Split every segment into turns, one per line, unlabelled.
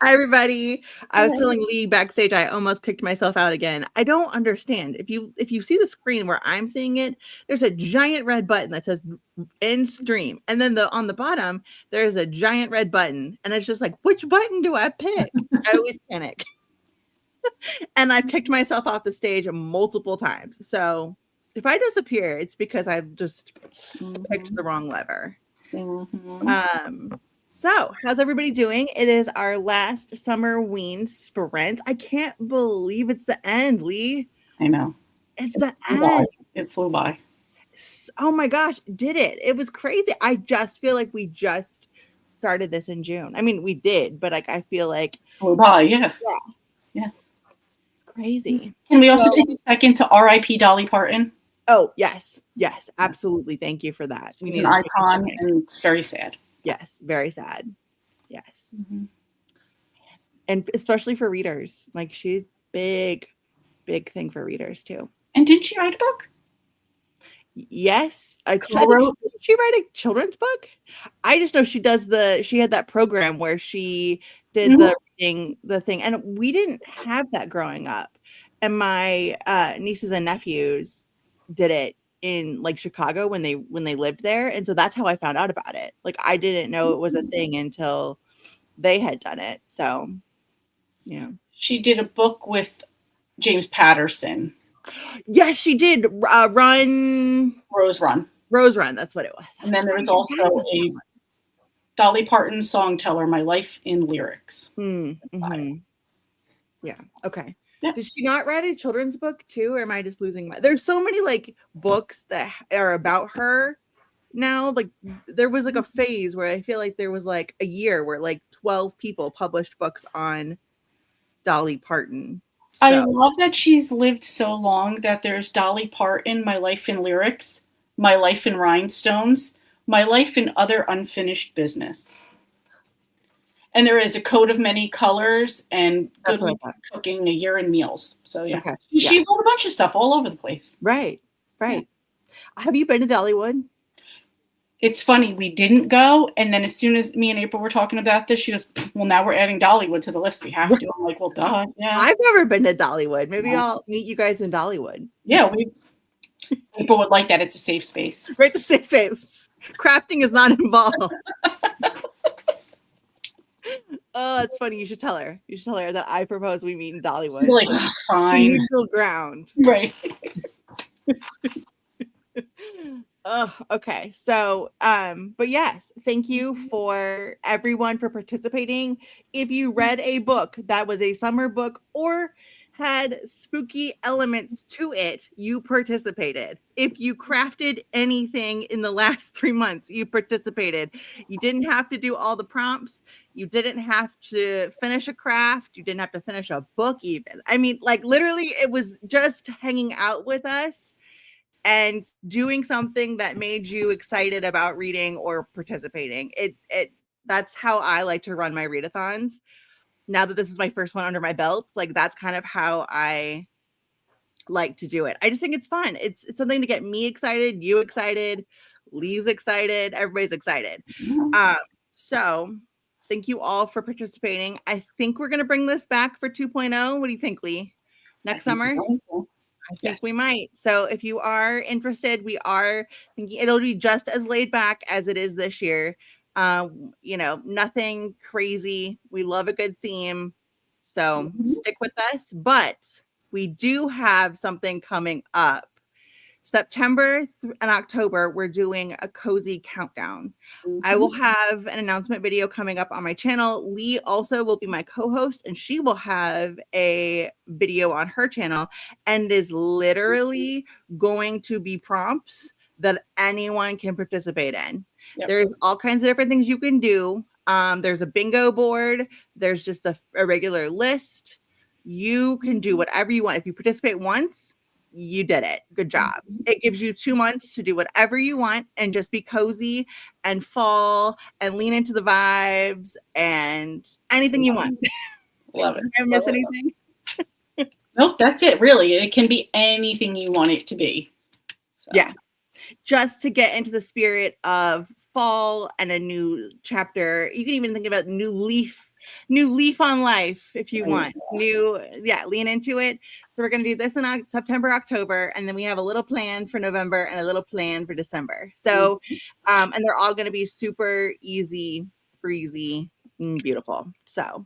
Hi, everybody. I was telling Lee backstage I almost kicked myself out again. I don't understand. If you see the screen where I'm seeing it, there's a giant red button that says end stream. And then on the bottom, there's a giant red button. And it's just like, which button do I pick? I always panic. And I've kicked myself off the stage multiple times. So if I disappear, it's because I've just picked the wrong lever. So, how's everybody doing? It is our last Summerween sprint. I can't believe it's the end, Lee.
I know.
It's the end.
It flew by.
Oh my gosh, did it? It was crazy. I just feel like we just started this in June. I mean, we did, but like I feel like
flew by, yeah.
It's crazy.
Can we also take a second to RIP Dolly Parton?
Oh, yes. Yes, absolutely. Thank you for that.
She's an icon, and it's very sad.
Yes, very sad. Yes. And especially for readers. Like she's big thing for readers too.
And didn't she write a book?
Yes. Did she write a children's book? I just know she had that program where she did the thing. And we didn't have that growing up. And my nieces and nephews did it in like Chicago when they lived there, and so that's how I found out about it. Like I didn't know it was a thing until they had done it. So yeah,
she did a book with James Patterson.
Yes, she did.
Rose Run.
That's what it was.
And then there was also a Dolly Parton song teller, My Life in Lyrics.
Yeah. Okay. Did she not write a children's book too, or am I just losing my? There's so many like books that are about her now. Like there was like a phase where I feel like there was like a year where like 12 people published books on Dolly Parton. So.
I love that she's lived so long that there's Dolly Parton, My Life in Lyrics, My Life in Rhinestones, My Life in Other Unfinished Business. And there is A Coat of Many Colors and Good Cooking, A Year in Meals. So, yeah. Okay. She wrote a bunch of stuff all over the place.
Right. Yeah. Have you been to Dollywood?
It's funny. We didn't go. And then as soon as me and April were talking about this, she goes, well, now we're adding Dollywood to the list. We have to. I'm like, well, duh. Yeah.
I've never been to Dollywood. Maybe I'll meet you guys in Dollywood.
Yeah. People would like that. It's a safe space.
Right. The safe space. Crafting is not involved. Oh, it's funny. You should tell her. You should tell her that I propose we meet in Dollywood.
Like, fine.
Neutral ground.
Right.
Oh, okay. So, but yes, thank you for everyone for participating. If you read a book that was a summer book or had spooky elements to it, you participated. If you crafted anything in the last 3 months, you participated. You didn't have to do all the prompts. You didn't have to finish a craft. You didn't have to finish a book even. I mean, like literally it was just hanging out with us and doing something that made you excited about reading or participating. That's how I like to run my readathons. Now that this is my first one under my belt, like that's kind of how I like to do it. I just think it's fun. It's something to get me excited, you excited, Lee's excited, everybody's excited. So thank you all for participating. I think we're going to bring this back for 2.0. What do you think, Lee? Next summer? I think we might. So if you are interested, we are thinking it'll be just as laid back as it is this year. Nothing crazy. We love a good theme. So stick with us. But we do have something coming up. September and October, we're doing a cozy countdown. I will have an announcement video coming up on my channel. Lee also will be my co-host, and she will have a video on her channel, and is literally going to be prompts that anyone can participate in. Yep. There's all kinds of different things you can do. There's a bingo board. There's just a regular list. You can do whatever you want. If you participate once, you did it. Good job. It gives you 2 months to do whatever you want and just be cozy and fall and lean into the vibes and anything you want.
Love it.
Did I miss anything?
Nope, that's it. Really, it can be anything you want it to be.
So. Yeah. Just to get into the spirit of fall and a new chapter. You can even think about new leaf on life if you want. Lean into it. So we're going to do this in September, October, and then we have a little plan for November and a little plan for December. So, and they're all going to be super easy, breezy, and beautiful. So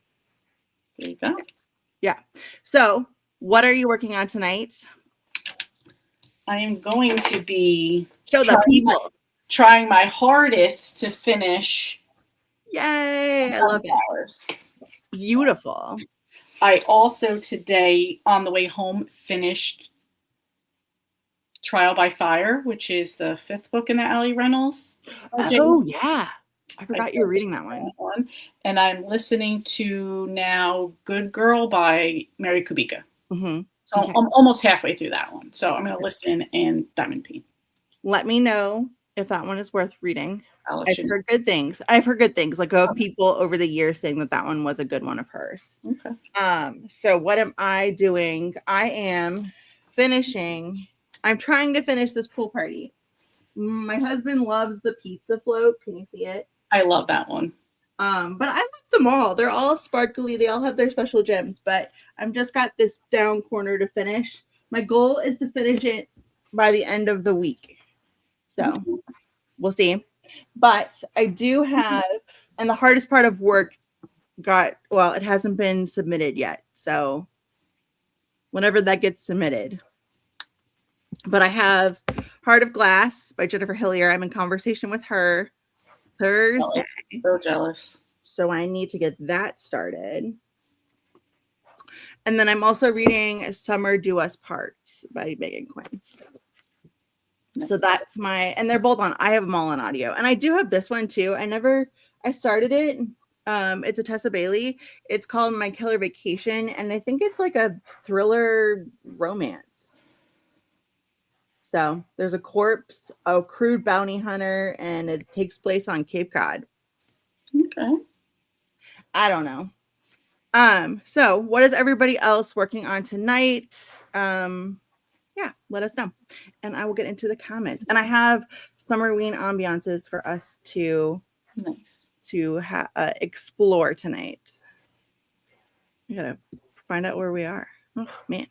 there you go.
Yeah. So what are you working on tonight?
I am going to be
Show the people.
Trying my hardest to finish.
Yay! I love it. Beautiful.
I also today on the way home finished Trial by Fire, which is the 5th book in the Allie Reynolds project.
Oh yeah, I forgot you were reading that one.
And I'm listening to now Good Girl by Mary Kubica.
Mm-hmm.
So I'm almost halfway through that one. So I'm going to listen and Diamond Paint.
Let me know if that one is worth reading. I've heard good things. Like of people over the years saying that one was a good one of hers.
Okay.
So what am I doing? I am finishing. I'm trying to finish this pool party. My husband loves the pizza float. Can you see it?
I love that one.
But I like them all. They're all sparkly. They all have their special gems, but I've just got this down corner to finish. My goal is to finish it by the end of the week. So we'll see. But I do have, and the hardest part of work it hasn't been submitted yet. So whenever that gets submitted. But I have Heart of Glass by Jennifer Hillier. I'm in conversation with her Thursday.
So jealous.
So I need to get that started. And then I'm also reading Summer Do Us Part by Megan Quinn. So that's and they're both on, I have them all on audio. And I do have this one too. I started it. It's a Tessa Bailey. It's called My Killer Vacation. And I think it's like a thriller romance. So there's a corpse, a crude bounty hunter, and it takes place on Cape Cod.
Okay.
I don't know. So what is everybody else working on tonight? Let us know. And I will get into the comments. And I have Summerween ambiances for us to explore tonight. I gotta find out where we are. Oh man.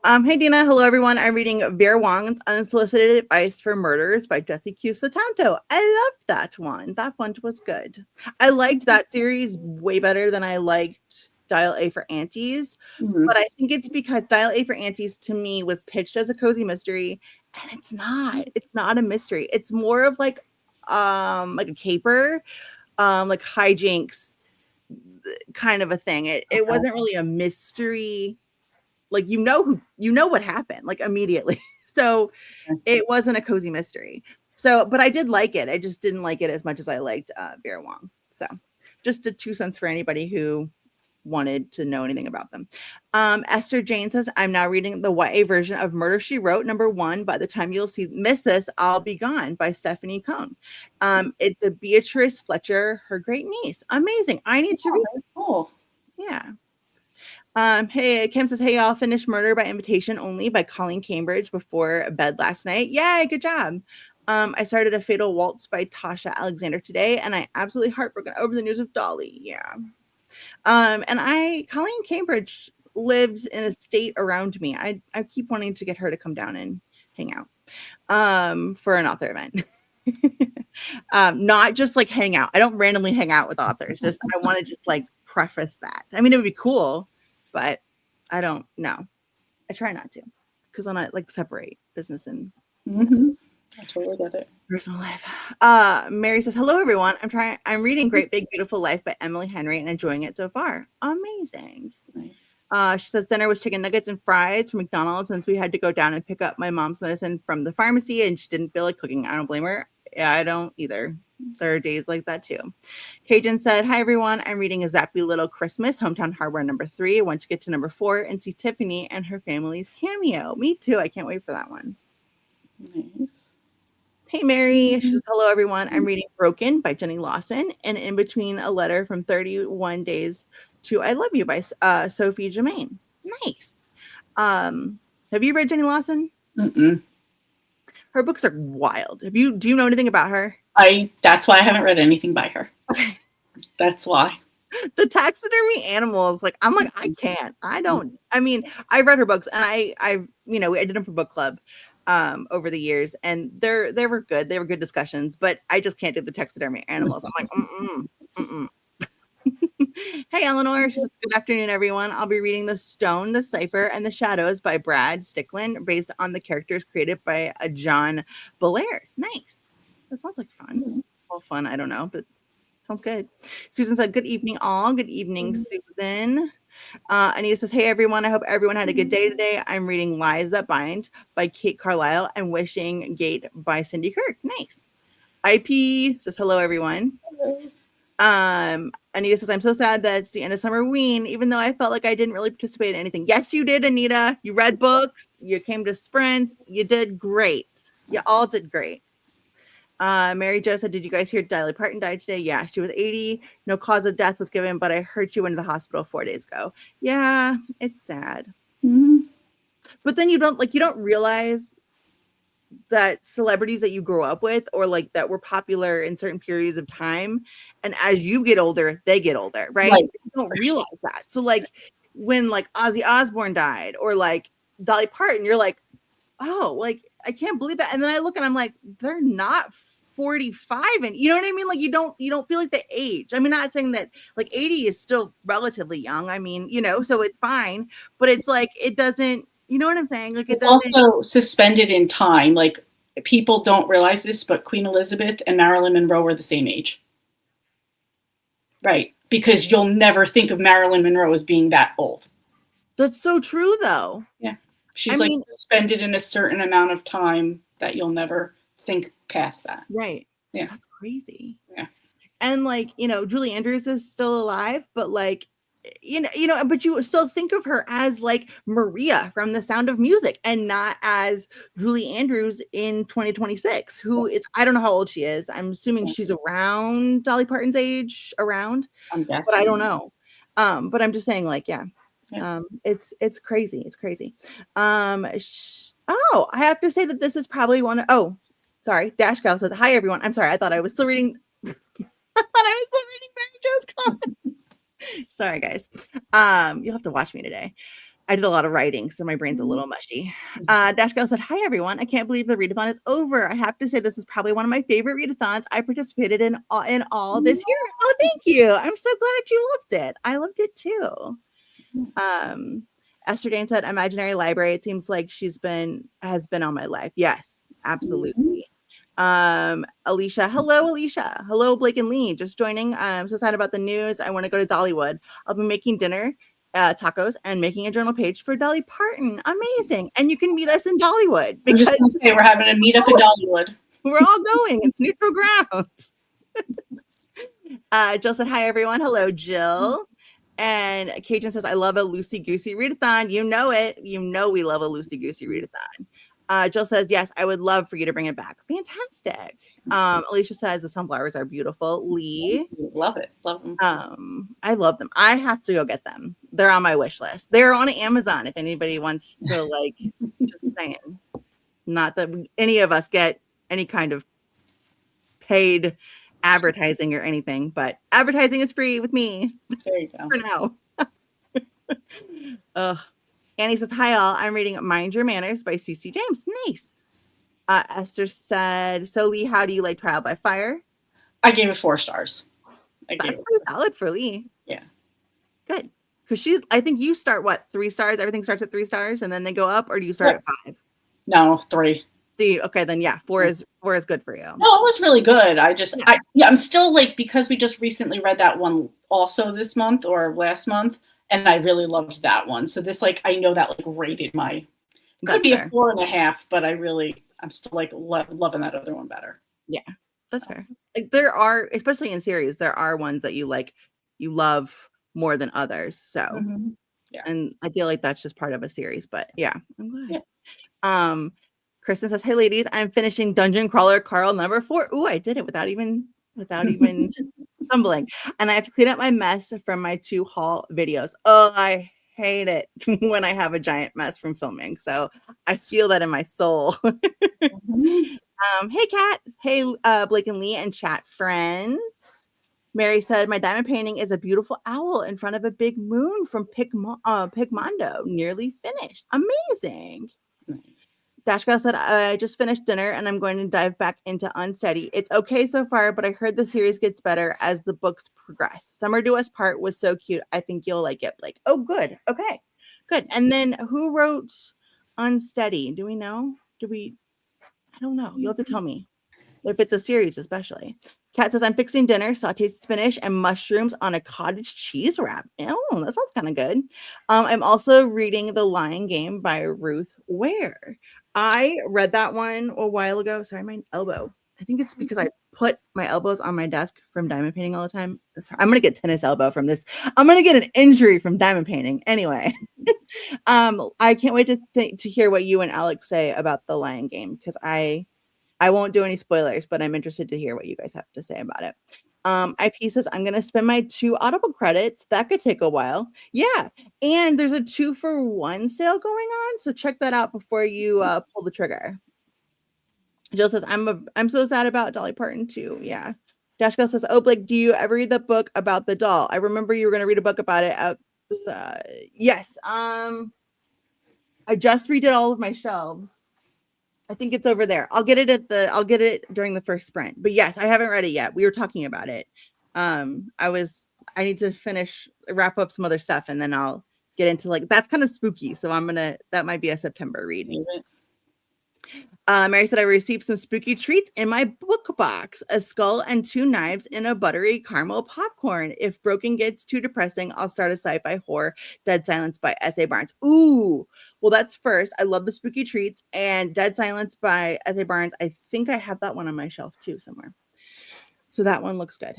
Hey Dina, hello everyone. I'm reading Vera Wong's Unsolicited Advice for Murders by Jessie Q. Satanto. I loved that one. That one was good. I liked that series way better than I liked Dial A for Aunties, but I think it's because Dial A for Aunties to me was pitched as a cozy mystery, and it's not. It's not a mystery. It's more of like a caper, like hijinks kind of a thing. It wasn't really a mystery. Like you know what happened like immediately. So it wasn't a cozy mystery. So, but I did like it. I just didn't like it as much as I liked Vera Wong. So, just a 2 cents for anybody who wanted to know anything about them. Esther Jane says, I'm now reading the YA version of Murder, She Wrote, #1. By the time you'll miss this, I'll Be Gone by Stephanie Cohn. It's a Beatrice Fletcher, her great niece. Amazing. I need to read it.
Cool.
Yeah. Hey, Kim says, hey, y'all, finished Murder by Invitation Only by Colleen Cambridge before bed last night. Yay, good job. I started A Fatal Waltz by Tasha Alexander today, and I absolutely heartbroken over the news of Dolly. Yeah. And Colleen Cambridge lives in a state around me. I keep wanting to get her to come down and hang out for an author event. Not just like hang out. I don't randomly hang out with authors. Just I want to just like preface that. I mean, it would be cool, but I don't know. I try not to because I'm not like separate business and
I totally get it.
Personal life. Mary says, hello everyone. I'm reading Great Big Beautiful Life by Emily Henry and enjoying it so far. Amazing. Nice. She says dinner was chicken nuggets and fries from McDonald's since we had to go down and pick up my mom's medicine from the pharmacy and she didn't feel like cooking. I don't blame her. Yeah, I don't either. There are days like that too. Cajun said, hi everyone. I'm reading A Zappy Little Christmas, Hometown Hardware #3. I want to get to #4 and see Tiffany and her family's cameo. Me too. I can't wait for that one.
Nice.
Hey, Mary. She says, hello, everyone. I'm reading Broken by Jenny Lawson and in between a letter from 31 Days to I Love You by Sophie Germain. Nice. Have you read Jenny Lawson?
Mm-mm.
Her books are wild. Do you know anything about her?
That's why I haven't read anything by her. That's why.
The taxidermy animals, like I'm like, I can't. I mean, I read her books and I did them for book club over the years, and they were good. They were good discussions, but I just can't do the taxidermy animals. I'm like, mm-mm. Hey, Eleanor. She says, good afternoon, everyone. I'll be reading The Stone, The Cipher, and The Shadows by Brad Stickland, based on the characters created by John Bellairs. Nice. That sounds like fun. Well, fun, I don't know, but sounds good. Susan said, good evening, all. Good evening, Susan. Anita says, hey, everyone. I hope everyone had a good day today. I'm reading Lies That Bind by Kate Carlisle and Wishing Gate by Cindy Kirk. Nice. IP says, hello, everyone. Anita says, I'm so sad that it's the end of Summerween, even though I felt like I didn't really participate in anything. Yes, you did, Anita. You read books. You came to sprints. You did great. You all did great. Mary Jo said, did you guys hear Dolly Parton died today? Yeah, she was 80. No cause of death was given, but I heard she went to the hospital 4 days ago. Yeah, it's sad.
Mm-hmm.
But then you don't realize that celebrities that you grew up with or like that were popular in certain periods of time, and as you get older, they get older, right? You don't realize that. So like when like Ozzy Osbourne died or like Dolly Parton, you're like, oh, like I can't believe that. And then I look and I'm like, they're not 45, and you know what I mean? Like you don't feel like the age. I mean, not saying that like 80 is still relatively young. I mean, so it's fine, but it's like it doesn't. You know what I'm saying? Like
it's also suspended in time. Like people don't realize this, but Queen Elizabeth and Marilyn Monroe were the same age. Right. Because you'll never think of Marilyn Monroe as being that old.
That's so true, though.
Yeah. She's suspended in a certain amount of time that you'll never think past that.
Right.
Yeah.
That's crazy.
Yeah.
And like, Julie Andrews is still alive, but like, but you still think of her as like Maria from The Sound of Music and not as Julie Andrews in 2026, who is, I don't know how old she is. I'm assuming she's around Dolly Parton's age, I'm guessing. But I don't know. But I'm just saying like, yeah. It's crazy. It's crazy. I have to say that this is probably sorry. Dash Gal says, hi, everyone. I'm sorry. I thought I was still reading. I thought I was still reading Mary Jo's comments. Sorry, guys. You'll have to watch me today. I did a lot of writing, so my brain's a little mushy. Dash Gal said, hi, everyone. I can't believe the readathon is over. I have to say this is probably one of my favorite readathons I participated in all this year. Oh, thank you. I'm so glad you loved it. I loved it too. Esther Dane said, imaginary library. It seems like has been on my life. Yes, absolutely. Alicia, hello, Alicia. Hello, Blake and Lee. Just joining. I'm so sad about the news. I want to go to Dollywood. I'll be making dinner, tacos, and making a journal page for Dolly Parton. Amazing. And you can meet us in Dollywood.
Because just gonna say, we're having a meetup in Dollywood.
We're all going. It's neutral ground. Jill said, hi, everyone. Hello, Jill. And Cajun says, I love a loosey-goosey readathon. You know it. You know we love a loosey-goosey readathon. Jill says, yes, I would love for you to bring it back. Fantastic. Alicia says, the sunflowers are beautiful. Lee.
Love it. Love them.
I love them. I have to go get them. They're on my wish list. They're on Amazon if anybody wants to, like, just saying. Not that any of us get any kind of paid advertising or anything, but advertising is free with me.
There you go.
For now. Annie says, hi, all. I'm reading Mind Your Manners by C.C. James. Nice. Esther said, so, Lee, how do you like Trial by Fire?
I gave it 4 stars.
That's pretty solid for Lee.
Yeah.
Good. Because I think you start, 3 stars? Everything starts at 3 stars and then they go up? Or do you start at 5?
No, 3.
See, okay, then, yeah, 4 is good for you.
No, it was really good. I'm still, like, because we just recently read that one also this month or last month, and I really loved that one. So this, like, I know that, like, rated my, could be a 4.5, but I'm still, like, loving that other one better.
Yeah, that's fair. Like, there are, especially in series, there are ones that you love more than others. So,
yeah.
And I feel like that's just part of a series, but yeah, I'm glad. Yeah. Kristen says, hey, ladies, I'm finishing Dungeon Crawler Carl number 4. Ooh, I did it without even stumbling. And I have to clean up my mess from my 2 haul videos. Oh, I hate it when I have a giant mess from filming. So I feel that in my soul. Hey, Kat. Hey, Blake and Lee and chat friends. Mary said, my diamond painting is a beautiful owl in front of a big moon from Pigmondo, nearly finished. Amazing.
Nice.
Dashka said, I just finished dinner and I'm going to dive back into Unsteady. It's okay so far, but I heard the series gets better as the books progress. Summer Do Us Part was so cute. I think you'll like it. Like, oh, good. Okay, good. And then who wrote Unsteady? Do we know? I don't know. You'll have to tell me if it's a series, especially. Kat says, I'm fixing dinner, sauteed spinach and mushrooms on a cottage cheese wrap. Oh, that sounds kind of good. I'm also reading The Lion Game by Ruth Ware. I read that one a while ago. Sorry, my elbow. I think it's because I put my elbows on my desk from diamond painting all the time. I'm going to get tennis elbow from this. I'm going to get an injury from diamond painting. Anyway, I can't wait to hear what you and Alex say about The Lion Game because I won't do any spoilers, but I'm interested to hear what you guys have to say about it. IP says, I'm going to spend my 2 Audible credits. That could take a while. Yeah. And there's a 2-for-1 sale going on. So check that out before you pull the trigger. Jill says, I'm so sad about Dolly Parton too. Yeah. Dashka says, oh, Blake, do you ever read the book about the doll? I remember you were going to read a book about it. Yes. I just redid all of my shelves. I think it's over there. I'll get it during the first sprint. But yes, I haven't read it yet. We were talking about it. I need to wrap up some other stuff and then I'll get into that's kind of spooky. So that might be a September read. Mary said, I received some spooky treats in my book box, a skull and 2 knives in a buttery caramel popcorn. If Broken gets too depressing, I'll start a sci-fi horror, Dead Silence by S.A. Barnes. Ooh, well, that's first. I love the spooky treats and Dead Silence by S.A. Barnes. I think I have that one on my shelf too somewhere. So that one looks good.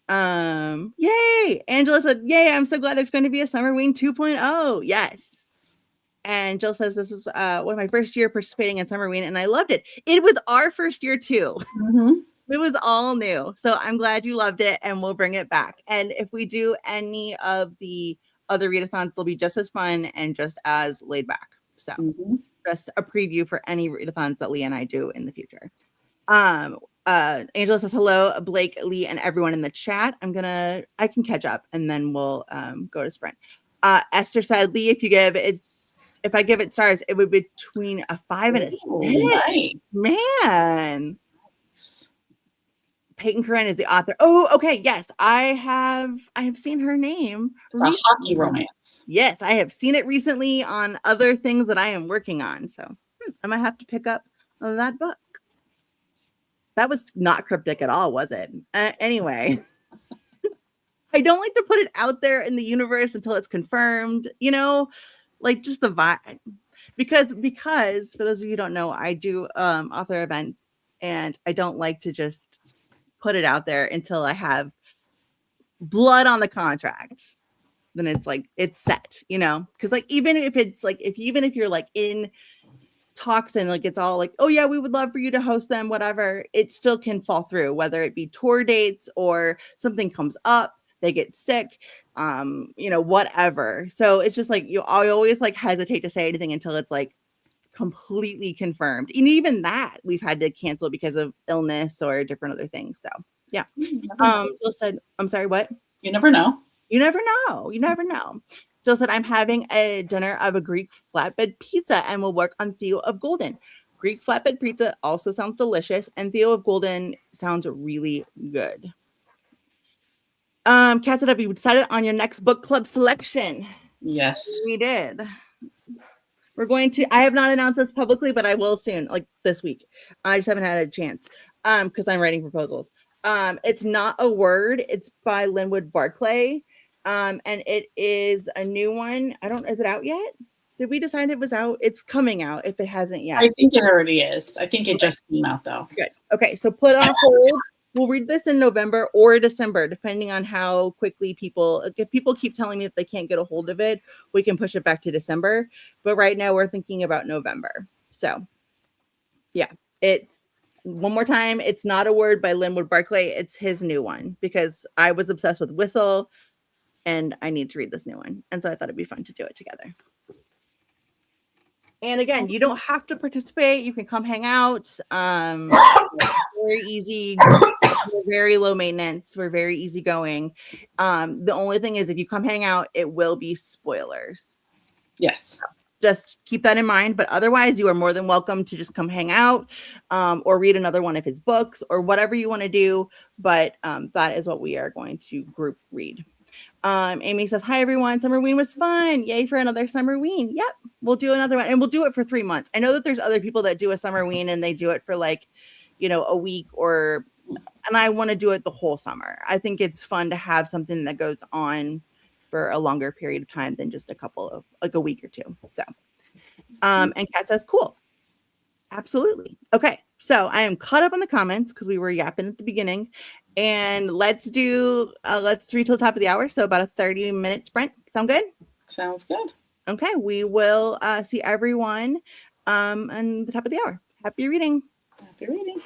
Yay! Angela said, yay, I'm so glad there's going to be a Summerween 2.0. Yes. And Jill says, this is one of my first year participating in Summerween, and I loved it. It was our first year, too.
Mm-hmm.
It was all new. So I'm glad you loved it, and we'll bring it back. And if we do any of the other readathons, they'll be just as fun and just as laid back. So just a preview for any readathons that Lee and I do in the future. Angela says, hello, Blake, Lee, and everyone in the chat. I can catch up, and then we'll go to sprint. Esther said, Lee, if I give it stars, it would be between a 5 and a 6.
Nice.
Man. Peyton Corinne is the author. Oh, okay. Yes, I have seen her name.
A hockey romance.
Yes, I have seen it recently on other things that I am working on. So I might have to pick up that book. That was not cryptic at all, was it? Anyway. I don't like to put it out there in the universe until it's confirmed, just the vibe. Because for those of you who don't know, I do author events and I don't like to just put it out there until I have blood on the contract. Then it's set, because even if you're in talks and it's all oh yeah, we would love for you to host them, whatever, it still can fall through, whether it be tour dates or something comes up, they get sick, whatever. So it's just I always hesitate to say anything until it's completely confirmed. And even that we've had to cancel because of illness or different other things. So yeah. Jill said, I'm sorry, what?
You never know.
You never know. Jill said, I'm having a dinner of a Greek flatbread pizza and will work on Theo of Golden. Greek flatbread pizza also sounds delicious, and Theo of Golden sounds really good. Kat said, have you decided on your next book club selection?
Yes.
We did. I have not announced this publicly, but I will soon, this week. I just haven't had a chance because I'm writing proposals. It's Not a Word. It's by Linwood Barclay. And it is a new one. Is it out yet? Did we decide it was out? It's coming out if it hasn't yet.
I think it already is. I think it just came out though.
Good. Okay. So put on hold. We'll read this in November or December, depending on how quickly if people keep telling me that they can't get a hold of it, we can push it back to December. But right now we're thinking about November. So yeah, it's one more time. It's Not a Word by Linwood Barclay. It's his new one because I was obsessed with Whistle and I need to read this new one. And so I thought it'd be fun to do it together. And again, you don't have to participate. You can come hang out. Very easy. We're very low maintenance. We're very easygoing. The only thing is, if you come hang out, it will be spoilers.
Yes.
Just keep that in mind. But otherwise, you are more than welcome to just come hang out or read another one of his books or whatever you want to do. But that is what we are going to group read. Amy says, hi, everyone. Summerween was fun. Yay for another Summerween. Yep. We'll do another one. And we'll do it for 3 months. I know that there's other people that do a Summerween and they do it for like, a week and I want to do it the whole summer. I think it's fun to have something that goes on for a longer period of time than just a week or two. So, and Kat says, cool. Absolutely. Okay. So I am caught up on the comments because we were yapping at the beginning, and let's read till the top of the hour. So about a 30-minute sprint. Sound good?
Sounds good.
Okay. We will see everyone on the top of the hour. Happy reading.
Happy reading.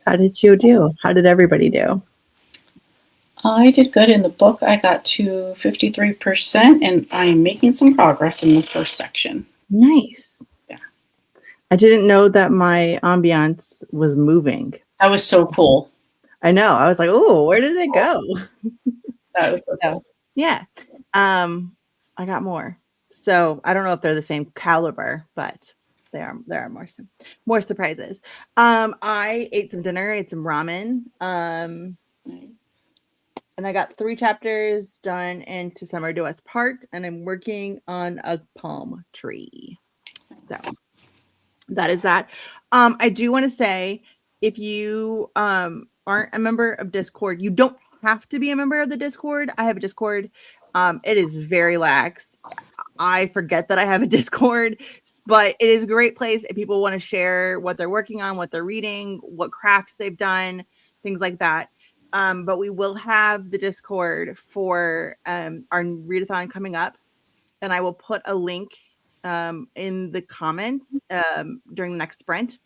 How did you do? How did everybody do?
I did good in the book. I got to 53%, and I'm making some progress in the first section.
Nice.
Yeah.
I didn't know that my ambiance was moving.
That was so cool.
I know. I was like, oh, where did it go?
That was so cool.
Yeah. I got more. So I don't know if they're the same caliber, but there are more surprises. I ate some dinner, ate some ramen.
Nice.
And I got 3 chapters done into Summer Duets Part, and I'm working on a palm tree. So that is that. I do want to say, if you aren't a member of Discord, you don't have to be a member of the Discord. I have a Discord. It is very lax. I forget that I have a Discord, but it is a great place if people want to share what they're working on, what they're reading, what crafts they've done, things like that. But we will have the Discord for our readathon coming up, and I will put a link in the comments during the next sprint.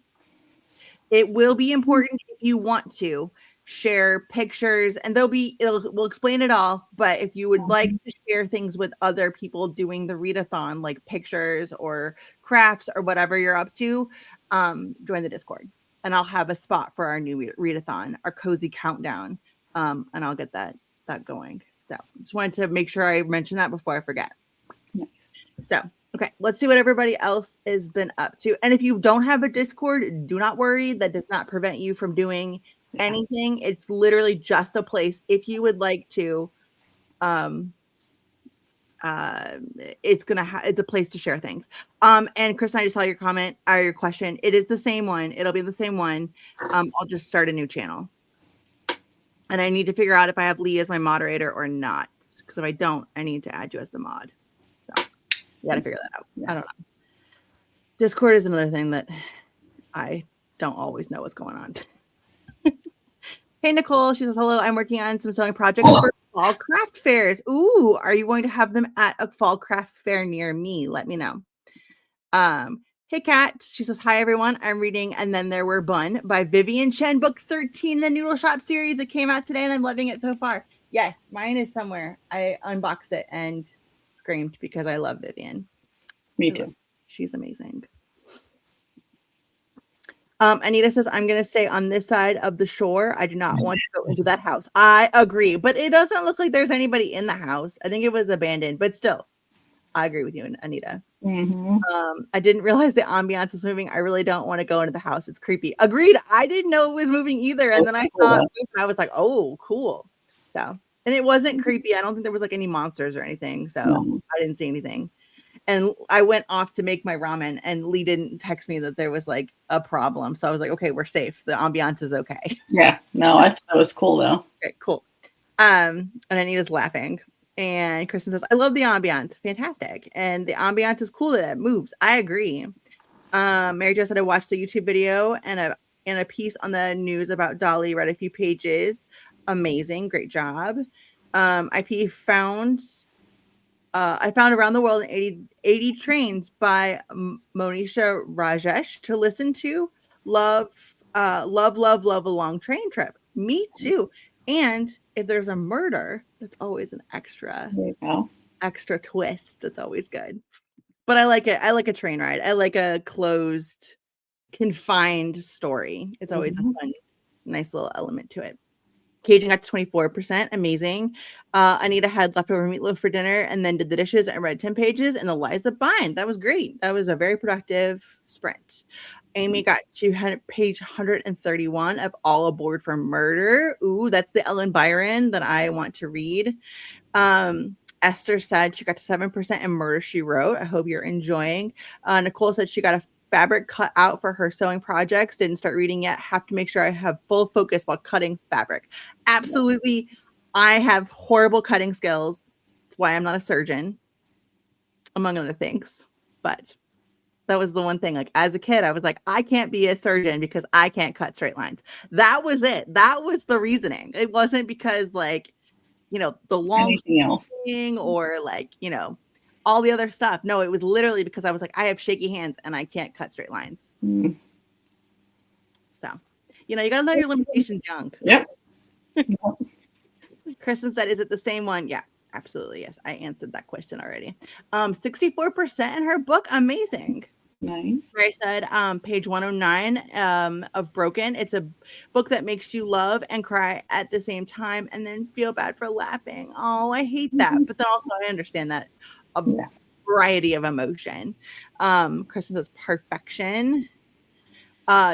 It will be important if you want to share pictures, and we'll explain it all. But if you would like to share things with other people doing the readathon, like pictures or crafts or whatever you're up to, join the Discord, and I'll have a spot for our new readathon, our cozy countdown, and I'll get that going. So just wanted to make sure I mention that before I forget.
Nice.
So okay, let's see what everybody else has been up to. And if you don't have a Discord, do not worry. That does not prevent you from doing anything. It's literally just a place if you would like to. It's a place to share things. And Chris, I just saw your comment or your question. It is the same one. It'll be the same one. I'll just start a new channel. And I need to figure out if I have Lee as my moderator or not. Because if I don't, I need to add you as the mod. So you got to figure that out. Yeah. I don't know. Discord is another thing that I don't always know what's going on. Hey, Nicole. She says, hello. I'm working on some sewing projects for fall craft fairs. Ooh, are you going to have them at a fall craft fair near me? Let me know. Hey, Kat. She says, hi, everyone. I'm reading And Then There Were Bun by Vivian Chen, book 13 in the Noodle Shop series. It came out today, and I'm loving it so far. Yes, mine is somewhere. I unboxed it and screamed because I love Vivian.
Me too.
She's amazing. Anita says, I'm going to stay on this side of the shore. I do not want to go into that house. I agree, but it doesn't look like there's anybody in the house. I think it was abandoned, but still, I agree with you, Anita.
Mm-hmm.
I didn't realize the ambiance was moving. I really don't want to go into the house. It's creepy. Agreed. I didn't know it was moving either. And then I saw it move, and I was like, oh, cool. So, and it wasn't creepy. I don't think there was like any monsters or anything. So I didn't see anything. And I went off to make my ramen, and Lee didn't text me that there was like a problem. So I was like, okay, we're safe. The ambiance is okay.
Yeah. No, I thought that was cool though.
Okay, cool. And Anita's laughing. And Kristen says, I love the ambiance. Fantastic. And the ambiance is cool that it moves. I agree. Mary Jo said I watched the YouTube video and a piece on the news about Dolly, read a few pages. Amazing. Great job. IP found Around the World in 80 Trains by Monisha Rajesh to listen to. Love a long train trip. Me too. And if there's a murder, that's always an extra twist. That's always good. But I like it. I like a train ride. I like a closed, confined story. It's always a fun, nice little element to it. Cajun got to 24%. Amazing. Anita had leftover meatloaf for dinner and then did the dishes and read 10 pages and Eliza bind. That was great. That was a very productive sprint. Amy got to page 131 of All Aboard for Murder. Ooh, that's the Ellen Byron that I want to read. Esther said she got to 7% in Murder, She Wrote. I hope you're enjoying. Nicole said she got a fabric cut out for her sewing projects. Didn't start reading yet. Have to make sure I have full focus while cutting fabric. Absolutely. I have horrible cutting skills. That's why I'm not a surgeon, among other things. But that was the one thing. Like as a kid, I was like, I can't be a surgeon because I can't cut straight lines. That was it. That was the reasoning. It wasn't because like, the long thing or like, all the other stuff. No, it was literally because I was like, I have shaky hands and I can't cut straight lines. So You know, you gotta know your limitations young.
Yep.
Kristen said, is it the same one? Yeah, absolutely. Yes. I answered that question already. 64% in her book. Amazing.
Nice.
I said page 109 of Broken. It's a book that makes you love and cry at the same time and then feel bad for laughing. Oh, I hate that. But then also I understand that a variety of emotion. Kristen says perfection.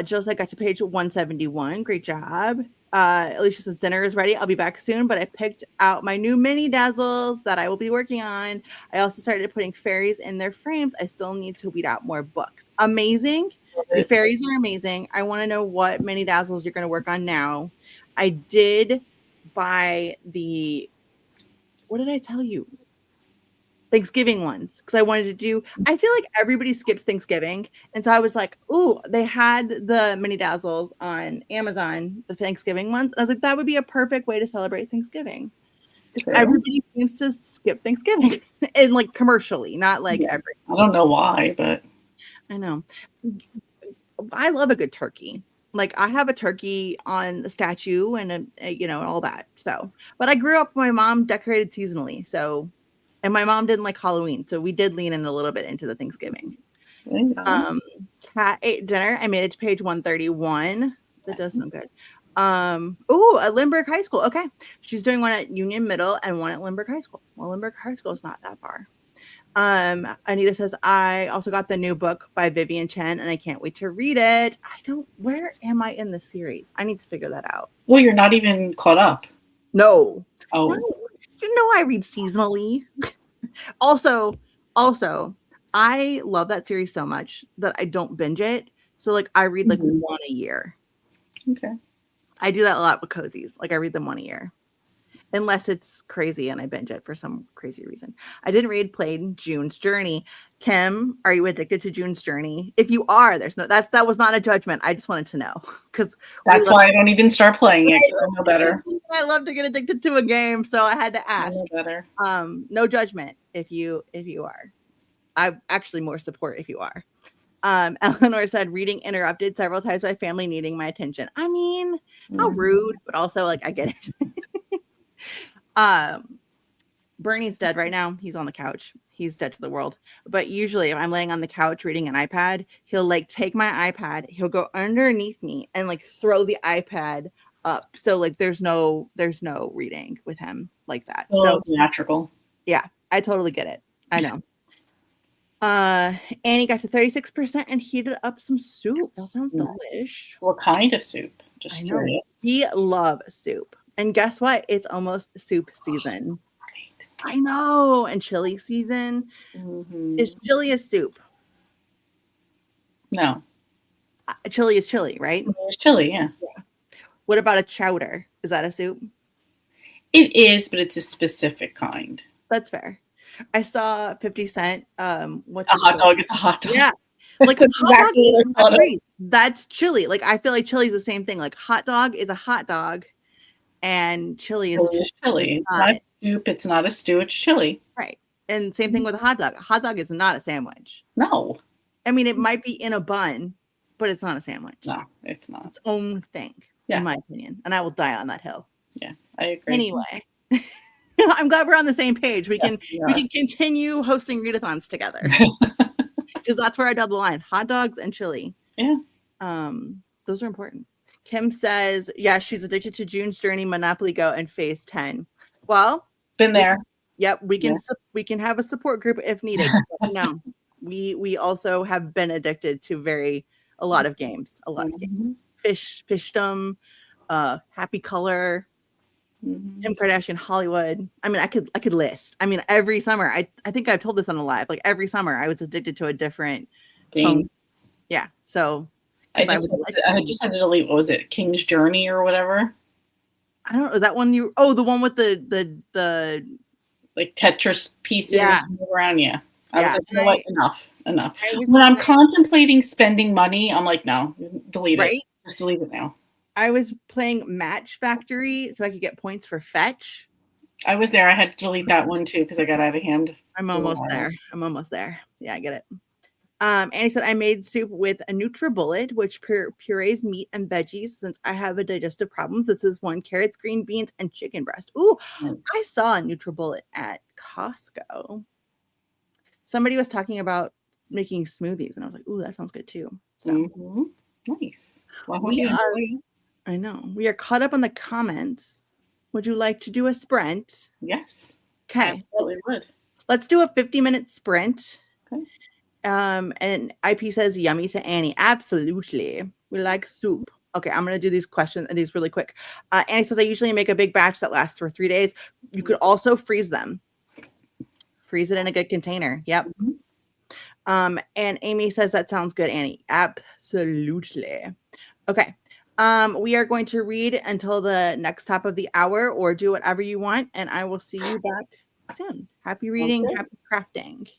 Jill said got to page 171. Great job. Alicia says dinner is ready. I'll be back soon, but I picked out my new mini dazzles that I will be working on. I also started putting fairies in their frames. I still need to weed out more books. Amazing. Your fairies are amazing. I want to know what mini dazzles you're going to work on now. I did buy what did I tell you? Thanksgiving ones, because I wanted to do, I feel like everybody skips Thanksgiving. And so I was like, ooh, they had the mini dazzles on Amazon, the Thanksgiving ones. I was like, that would be a perfect way to celebrate Thanksgiving. Everybody seems to skip Thanksgiving and like commercially, not like every.
I don't know why, but
I know. I love a good turkey. Like I have a turkey on the statue and you know, and all that. So, but I grew up, my mom decorated seasonally. So, and my mom didn't like Halloween. So we did lean in a little bit into the Thanksgiving. Cat ate dinner. I made it to page 131. That does sound good. At Lindbergh High School. Okay. She's doing one at Union Middle and one at Lindbergh High School. Well, Lindbergh High School is not that far. Anita says, I also got the new book by Vivian Chen and I can't wait to read it. Where am I in the series? I need to figure that out.
Well, you're not even caught up.
No.
Oh.
No, you know I read seasonally. also, I love that series so much that I don't binge it. So like I read like one a year.
Okay.
I do that a lot with cozies. Like I read them one a year. Unless it's crazy and I binge it for some crazy reason. I didn't played June's Journey. Kim, are you addicted to June's Journey? If you are, there's no that was not a judgment. I just wanted to know because
that's why I don't even start playing it. I know better.
I love to get addicted to a game, so I had to ask.
I know better.
No judgment if you are. I actually more support if you are. Eleanor said reading interrupted several times by family needing my attention. I mean, how rude, but also like I get it. Bernie's dead right now. He's on the couch. He's dead to the world. But usually if I'm laying on the couch reading an iPad, he'll like take my iPad, he'll go underneath me and like throw the iPad up. So like there's no reading with him like that. So
theatrical.
Yeah, I totally get it. I know. Annie got to 36% and heated up some soup. That sounds delish.
What kind of soup? Just curious.
He loves soup. And guess what? It's almost soup season.
Right.
I know. And chili season. Is chili a soup?
No.
Chili is chili, right?
It's chili, yeah.
What about a chowder? Is that a soup?
It is, but it's a specific kind.
That's fair. I saw 50 Cent. What's
a hot dog is a hot dog.
Yeah. Like exactly that's chili. Like I feel like chili is the same thing. Like hot dog is a hot dog. And chili is
chili. It's not a soup. It's not a stew. It's chili.
Right. And same thing with a hot dog. A hot dog is not a sandwich.
No.
I mean, it might be in a bun, but it's not a sandwich.
No, it's not.
Its own thing, in my opinion. And I will die on that hill.
Yeah, I agree.
Anyway, I'm glad we're on the same page. We can continue hosting readathons together. Because that's where I double the line. Hot dogs and chili.
Yeah.
Those are important. Kim says, yeah, she's addicted to June's Journey, Monopoly Go, and Phase 10. Well,
been there.
Yep, we can have a support group if needed. No, we also have been addicted to a lot of games. Fishdom, Happy Color, Kim Kardashian, Hollywood. I mean, I could list. I mean, every summer, I think I've told this on the live. Like every summer, I was addicted to a different game. Yeah, so.
I just had to delete. What was it? King's Journey or whatever.
I don't know. Is that one you? Oh, the one with the
like Tetris pieces around. Yeah, I was like, you know what? Enough. When I'm contemplating spending money, I'm like, no, delete it. Just delete it now.
I was playing Match Factory so I could get points for fetch.
I was there. I had to delete that one too because I got out of hand.
I'm almost there. Yeah, I get it. And he said, I made soup with a NutriBullet, which purees meat and veggies. Since I have a digestive problems, this is one: carrots, green beans, and chicken breast. Ooh, I saw a NutriBullet at Costco. Somebody was talking about making smoothies, and I was like, ooh, that sounds good too. So
Nice. Well, I hope
we
you
are,
enjoy.
I know, we are caught up on the comments. Would you like to do a sprint?
Yes. I
Okay.
absolutely would.
Let's do a 50-minute sprint.
Okay.
And IP says yummy to Annie. Absolutely. We like soup. Okay, I'm gonna do these questions and these really quick. Annie says I usually make a big batch that lasts for 3 days. You could also freeze them. Freeze it in a good container. Yep. And Amy says that sounds good, Annie. Absolutely. Okay. We are going to read until the next top of the hour or do whatever you want, and I will see you back soon. Happy reading, happy crafting.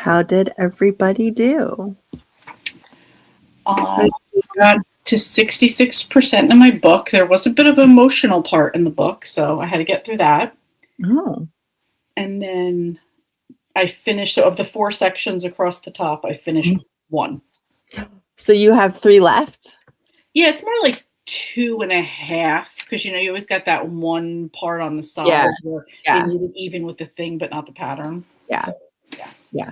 How did everybody do?
I got to 66% in my book. There was a bit of an emotional part in the book, so I had to get through that.
Oh.
And then I finished, so of the 4 sections across the top, I finished 1.
So you have 3 left?
Yeah, it's more like 2.5 because you always got that one part on the side where you need it even with the thing, but not the pattern.
Yeah. So, yeah.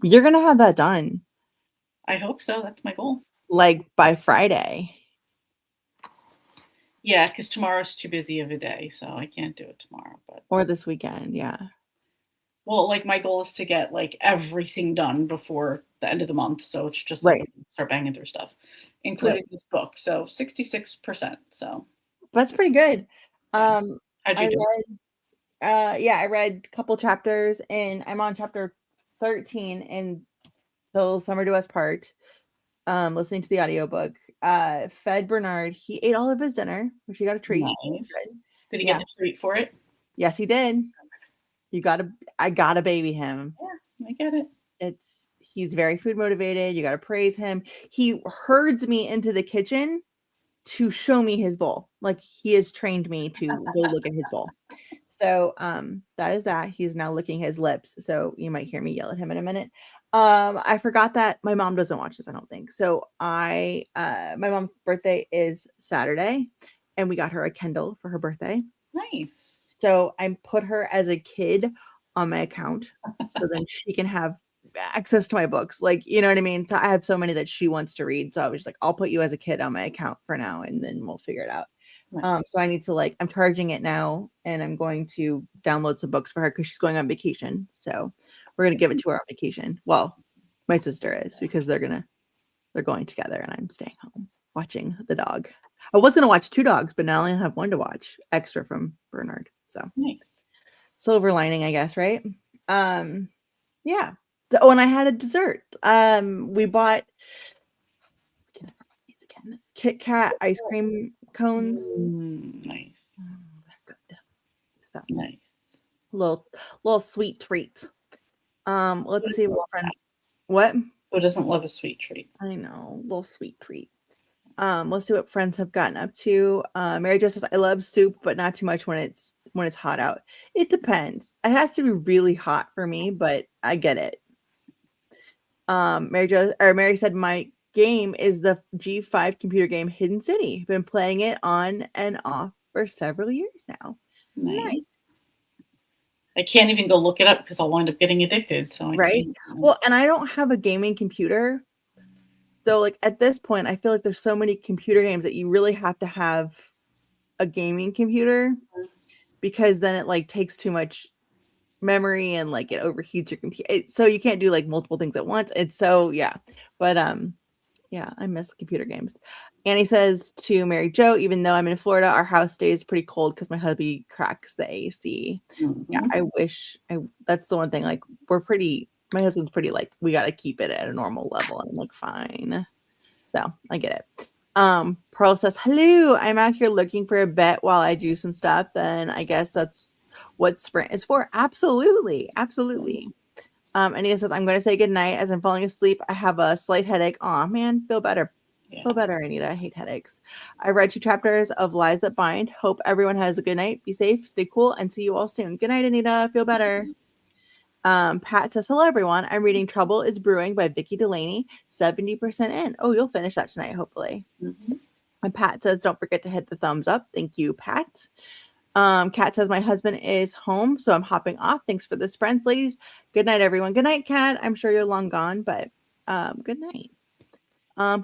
You're gonna have that done.
I hope so. That's my goal.
Like by Friday.
Yeah, because tomorrow's too busy of a day, so I can't do it tomorrow.
Or this weekend, yeah.
Well, like my goal is to get like everything done before the end of the month, so it's just like start banging through stuff, including this book. So 66%. So
that's pretty good.
How'd you do?
I read a couple chapters, and I'm on chapter 13 until Summer to Us part. Listening to the audiobook. Fed Bernard. He ate all of his dinner, which he got a treat.
Nice. Did he get the treat for it?
Yes, he did. I gotta baby him.
Yeah, I get it.
He's very food motivated. You gotta praise him. He herds me into the kitchen to show me his bowl. Like he has trained me to go look at his bowl. So that is that. He's now licking his lips. So you might hear me yell at him in a minute. I forgot that my mom doesn't watch this, I don't think. So my mom's birthday is Saturday, and we got her a Kindle for her birthday.
Nice.
So I put her as a kid on my account, so then she can have access to my books. Like, you know what I mean? So I have so many that she wants to read. So I was just like, I'll put you as a kid on my account for now, and then we'll figure it out. Right. So I need to I'm charging it now, and I'm going to download some books for her because she's going on vacation. So we're going to give it to her on vacation. Well, my sister is, because they're going together, and I'm staying home watching the dog. I was going to watch 2 dogs, but now I only have 1 to watch extra from Bernard. So nice. Silver lining, I guess, right? Yeah. Oh, and I had a dessert. We bought Kit Kat ice cream cones.
Nice.
Good. So
nice.
Little sweet treat. Let's see what
Who doesn't love a sweet treat?
I know, little sweet treat. Let's see what friends have gotten up to. Mary Jo says, I love soup, but not too much when it's hot out. It depends. It has to be really hot for me, but I get it. Mary said, my game is the G5 computer game Hidden City. Been playing it on and off for several years now. Nice.
I can't even go look it up because I'll wind up getting addicted. So
right. Well, and I don't have a gaming computer. So like at this point, I feel like there's so many computer games that you really have to have a gaming computer, because then it like takes too much memory and like it overheats your computer. So you can't do like multiple things at once. It's so yeah. But yeah, I miss computer games. Annie says to Mary Jo, even though I'm in Florida, our house stays pretty cold because my hubby cracks the AC. Yeah, I wish that's the one thing. Like my husband's pretty like, we got to keep it at a normal level. And I'm like, fine. So I get it. Pearl says, hello, I'm out here looking for a bet while I do some stuff. Then I guess that's what Sprint is for. Absolutely. Absolutely. Anita says, I'm going to say goodnight as I'm falling asleep. I have a slight headache. Aw, man, feel better. Yeah. Feel better, Anita. I hate headaches. I read 2 chapters of Lies That Bind. Hope everyone has a good night. Be safe, stay cool, and see you all soon. Good night, Anita. Feel better. Pat says, hello, everyone. I'm reading Trouble is Brewing by Vicki Delaney. 70% in. Oh, you'll finish that tonight, hopefully. And Pat says, don't forget to hit the thumbs up. Thank you, Pat. Kat says, my husband is home, so I'm hopping off. Thanks for this, friends, ladies. Good night, everyone. Good night, Kat. I'm sure you're long gone, but good night.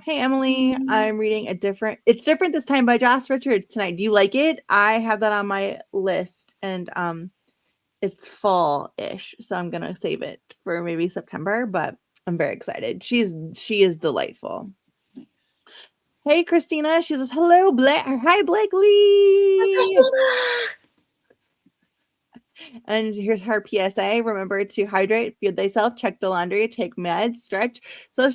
Hey, Emily, I'm reading It's Different This Time by Joss Richards tonight. Do you like it? I have that on my list, and it's fall-ish, so I'm gonna save it for maybe September, but I'm very excited. She is delightful. Hey, Christina. She says, hello, hi, Blakely. And here's her PSA. Remember to hydrate, feed thyself, check the laundry, take meds, stretch. Show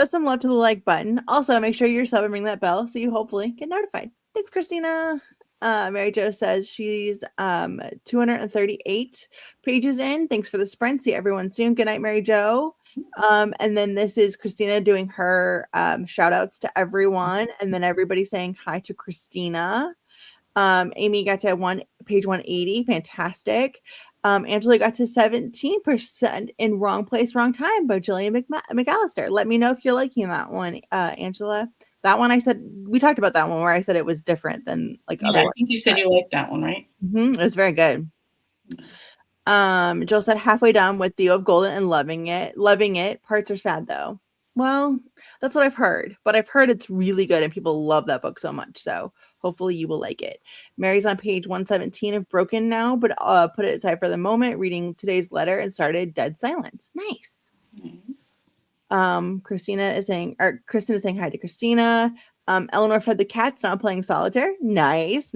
some love to the like button. Also, make sure you're sub and ring that bell so you hopefully get notified. Thanks, Christina. Mary Jo says she's 238 pages in. Thanks for the sprint. See everyone soon. Good night, Mary Jo. And then this is Christina doing her shout outs to everyone, and then everybody saying hi to Christina. Amy got to page 180. Fantastic. Angela got to 17% in Wrong Place, Wrong Time by Jillian McAllister. Let me know if you're liking that one, Angela. That one I said, we talked about that one where I said it was different than like other
I
ones.
think you said you liked that one, right?
It was very good. Jill said halfway done with Theo of Golden and loving it. Loving it. Parts are sad though. Well, that's what I've heard, but I've heard it's really good and people love that book so much. So hopefully you will like it. Mary's on page 117 of Broken now, but put it aside for the moment, reading today's letter and started Dead Silence. Nice. Kristen is saying hi to Christina. Eleanor fed the cats, now playing solitaire. Nice.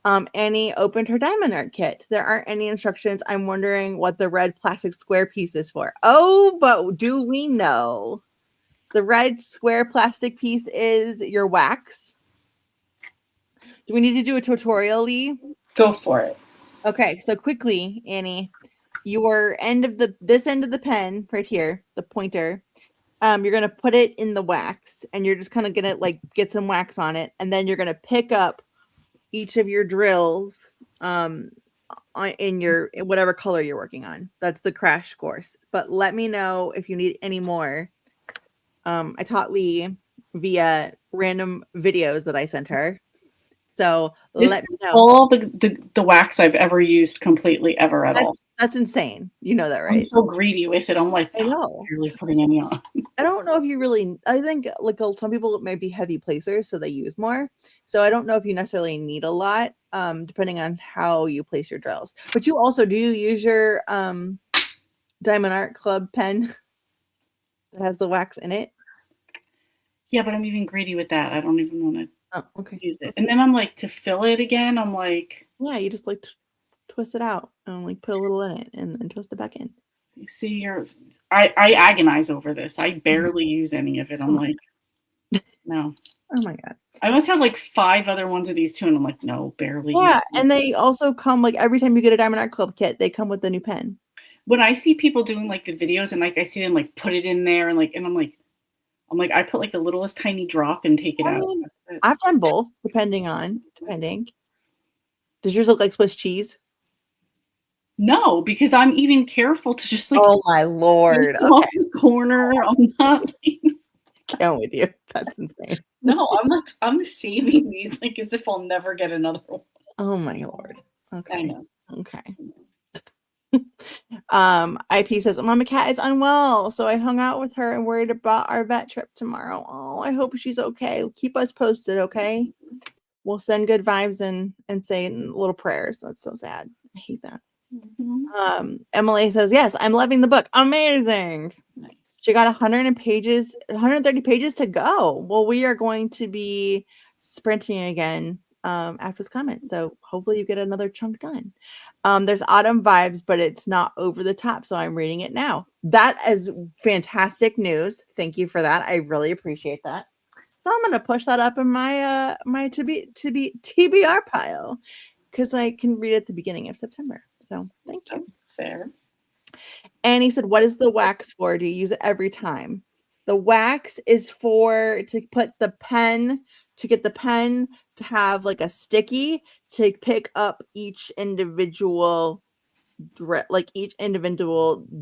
Annie opened her diamond art kit. There aren't any instructions. I'm wondering what the red plastic square piece is for. Oh, but do we know? The red square plastic piece is your wax. Do we need to do a tutorial, Lee?
Go for it.
Okay, so quickly, Annie, this end of the pen right here, the pointer, you're gonna put it in the wax, and you're just kind of gonna like get some wax on it, and then you're gonna pick up each of your drills in whatever color you're working on. That's the crash course. But let me know if you need any more. I taught Lee via random videos that I sent her. So let me know.
All the wax I've ever used completely ever at all.
That's insane. You know that, right?
I'm so greedy with it. I'm like,
I know.
I'm really putting any on.
I don't know if you really, I think like some people might be heavy placers, so they use more. So I don't know if you necessarily need a lot, depending on how you place your drills. But you also, do you use your Diamond Art Club pen that has the wax in it?
Yeah, but I'm even greedy with that. I don't even want
to
use it. And then I'm like, to fill it again, I'm like,
yeah, you just like twist it out and like put a little in it and then twist it back in.
See, I agonize over this. I barely use any of it. I'm like, no.
Oh my God.
I must have like 5 other ones of these too, and I'm like, no, barely.
Yeah, and they also come like every time you get a Diamond Art Club kit, they come with the new pen.
When I see people doing like the videos and like I see them like put it in there and I'm like, I put like the littlest tiny drop and take it out.
I've done both, depending. Does yours look like Swiss cheese?
No, because I'm even careful to just like.
Oh my Lord! Okay.
Off the corner. I'm not.
Count with you. That's insane.
No, I'm saving these like as if I'll never get another one.
Oh my Lord. Okay.
I know.
Okay. IP says Mama Cat is unwell, so I hung out with her and worried about our vet trip tomorrow. Oh, I hope she's okay. Keep us posted, okay? We'll send good vibes and say little prayers. That's so sad. I hate that. Mm-hmm. Emily says, yes, I'm loving the book. Amazing. Nice. She got 130 pages to go. Well, we are going to be sprinting again after this comment. So hopefully you get another chunk done. There's autumn vibes, but it's not over the top. So I'm reading it now. That is fantastic news. Thank you for that. I really appreciate that. So I'm going to push that up in my my to be TBR pile because I can read it at the beginning of September. So thank you.
Fair.
And he said, what is the wax for? Do you use it every time? The wax is to get the pen to have like a sticky to pick up each individual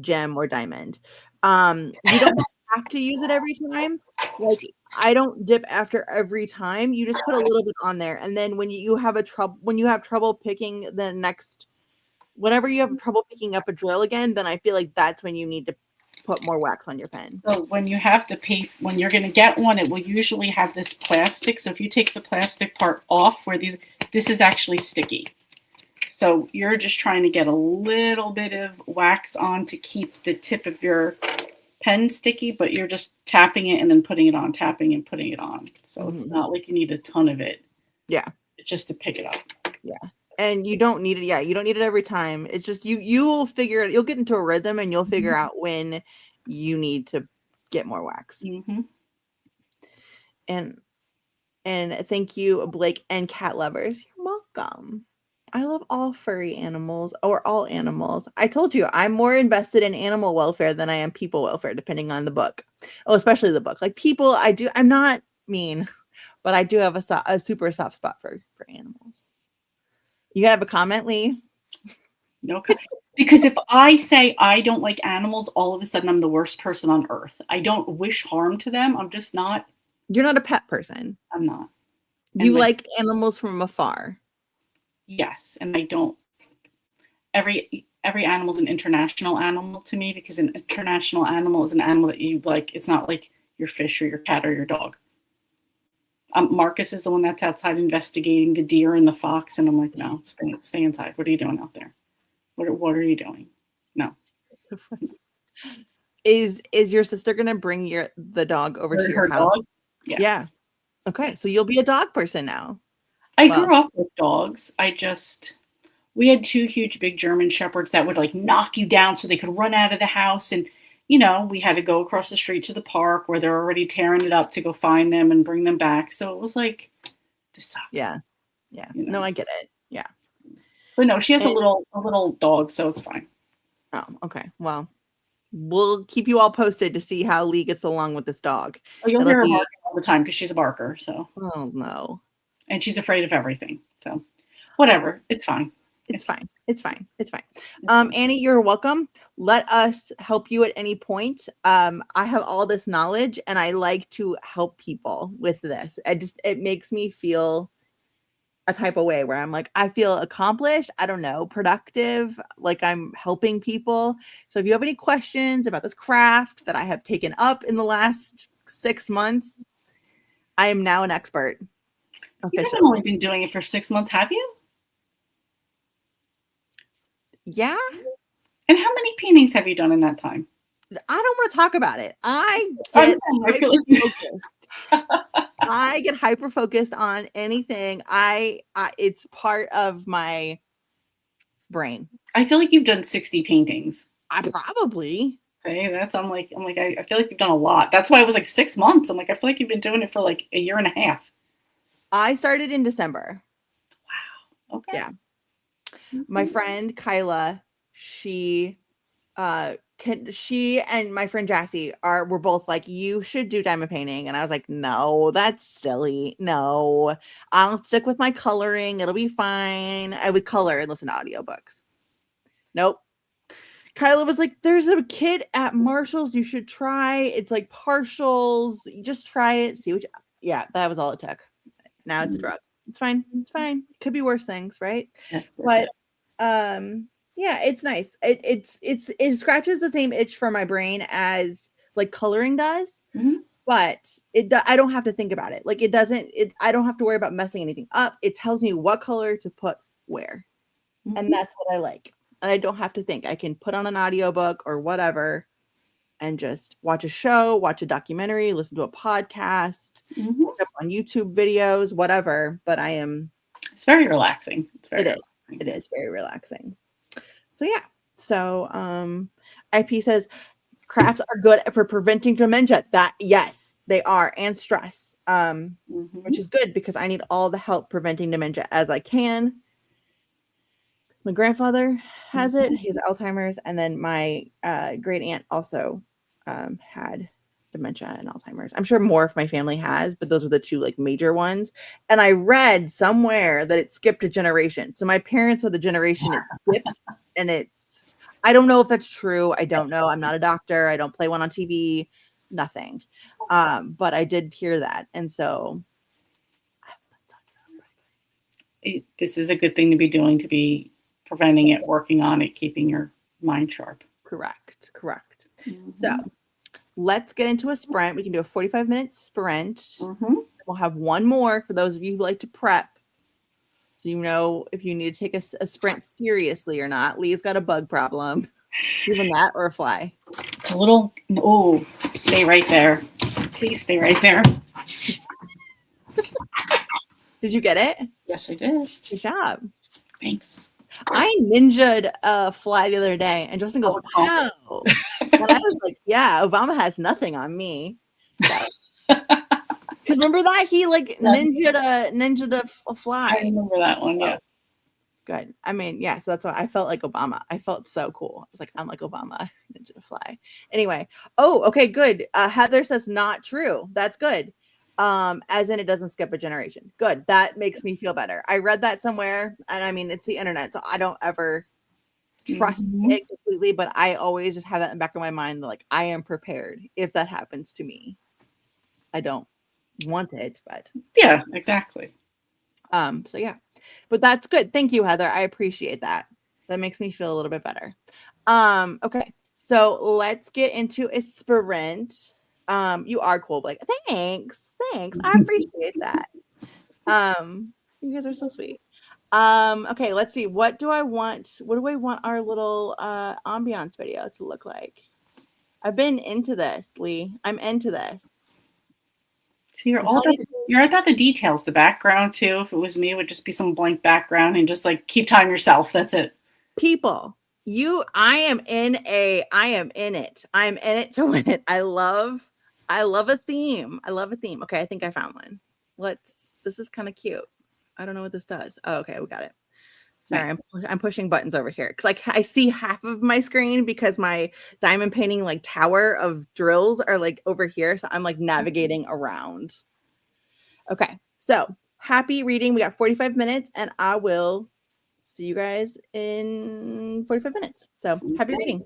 gem or diamond. You don't have to use it every time. Like I don't dip after every time. You just put a little bit on there, and then when you have trouble picking the next. Whenever you have trouble picking up a drill again, then I feel like that's when you need to put more wax on your pen.
So when you have the paper, when you're going to get one, it will usually have this plastic. So if you take the plastic part off where this is actually sticky. So you're just trying to get a little bit of wax on to keep the tip of your pen sticky, but you're just tapping it and then putting it on, tapping and putting it on. So It's not like you need a ton of it.
Yeah.
It's just to pick it up.
Yeah. And you don't need it. Yeah, you don't need it every time. It's just you will figure it. You'll get into a rhythm and you'll figure out when you need to get more wax.
Mm-hmm.
And thank you, Blake and cat lovers. You're welcome. I love all furry animals or all animals. I told you I'm more invested in animal welfare than I am people welfare, depending on the book. Oh, especially the book. Like people, I'm not mean, but I do have a super soft spot for animals. You have a comment, Lee?
No, because if I say I don't like animals, all of a sudden I'm the worst person on earth. I don't wish harm to them. I'm just not.
You're not a pet person.
I'm not.
You like animals from afar.
Yes, and I don't. Every animal is an international animal to me, because an international animal is an animal that you like. It's not like your fish or your cat or your dog. Marcus is the one that's outside investigating the deer and the fox, and I'm like, no, stay inside. What are you doing out there? What are you doing? No.
So funny. Is your sister gonna bring the dog over to your house?
Dog?
Yeah. Okay, so you'll be a dog person now.
I grew up with dogs. We had 2 huge big German shepherds that would like knock you down so they could run out of the house. And, we had to go across the street to the park where they're already tearing it up to go find them and bring them back. So it was like, this sucks.
Yeah. Yeah. No, I get it. Yeah.
But no, she has a little dog, so it's fine.
Oh, okay. Well, we'll keep you all posted to see how Lee gets along with this dog.
Oh, you'll hear her barking all the time because she's a barker. So.
Oh no.
And she's afraid of everything. So, whatever. It's fine.
It's fine. It's fine. It's fine. Annie, you're welcome. Let us help you at any point. I have all this knowledge and I like to help people with this. It makes me feel a type of way where I'm like, I feel accomplished. I don't know, productive, like I'm helping people. So if you have any questions about this craft that I have taken up in the last 6 months, I am now an expert.
You haven't only been doing it for 6 months, have you?
Yeah.
And how many paintings have you done in that time?
I don't want to talk about it. I get hyper-focused. I get hyper-focused on anything. It's part of my brain.
I feel like you've done 60 paintings.
I probably.
Okay, I feel like you've done a lot. That's why it was like 6 months. I'm like, I feel like you've been doing it for like a year and a half.
I started in December.
Wow. Okay.
Yeah. My friend Kyla, she and my friend Jassy were both like, you should do diamond painting. And I was like, no, that's silly. No, I'll stick with my coloring. It'll be fine. I would color and listen to audiobooks. Nope. Kyla was like, there's a kit at Marshall's you should try. It's like partials. You just try it. See what yeah, that was all it took. Now it's a drug. It's fine. It's fine. Could be worse things, right? Yes, but yeah, it's nice. It scratches the same itch for my brain as like coloring does, but I don't have to think about it. Like I don't have to worry about messing anything up. It tells me what color to put where, and that's what I like. And I don't have to think. I can put on an audiobook or whatever and just watch a show, watch a documentary, listen to a podcast, look up on YouTube videos, whatever. But
it's very relaxing.
It is very relaxing. So yeah. So IP says crafts are good for preventing dementia. Yes, they are, and stress. Which is good because I need all the help preventing dementia as I can. My grandfather has it. He has Alzheimer's, and then my great aunt also had dementia and Alzheimer's. I'm sure more of my family has, but those were the 2 like major ones. And I read somewhere that it skipped a generation. So my parents are the generation it skips, and I don't know if that's true. I don't know. I'm not a doctor. I don't play one on TV. Nothing. But I did hear that, and so
this is a good thing to be doing, to be preventing it, working on it, keeping your mind sharp.
Correct. So let's get into a sprint. We can do a 45-minute sprint. We'll have one more for those of you who like to prep, so you know if you need to take a sprint seriously or not. Lee's got a bug problem. Even that or a fly.
It's a little. Oh, stay right there. Please stay right there.
Did you get it?
Yes, I did.
Good job.
Thanks.
I ninja'd a fly the other day, and Justin goes, wow. And I was like, yeah, Obama has nothing on me. So. Because remember that he like ninja to
I
fly.
remember that one. Yeah.
Oh, good. I mean, yeah. So that's why I felt like Obama. I felt so cool. I was like, I'm like Obama, ninja to fly. Anyway. Oh, okay, good. Heather says not true. That's good. As in it doesn't skip a generation. Good. That makes me feel better. I read that somewhere, and I mean it's the internet, so I don't ever trust it completely, but I always just have that in the back of my mind that like I am prepared if that happens to me. I don't want it, but
Yeah, exactly.
so yeah. But that's good. Thank you, Heather. I appreciate that. That makes me feel a little bit better. Okay. So let's get into a sprint. You are cool, Blake. Thanks. Thanks. I appreciate that. You guys are so sweet. Okay, let's see. What do I want? What do I want our little ambiance video to look like? I've been into this, Lee. I'm into this.
So you're about the details, the background too. If it was me, it would just be some blank background and just like keep time yourself. That's it.
People, I am in it. I'm in it to win it. I love a theme. I love a theme. Okay, I think I found one. This is kind of cute. I don't know what this does. Oh, okay, we got it. Sorry,
Nice.
I'm pushing buttons over here because like I see half of my screen because my diamond painting like tower of drills are like over here. So I'm like navigating around. Okay, so happy reading. We got 45 minutes, and I will see you guys in 45 minutes. So happy reading.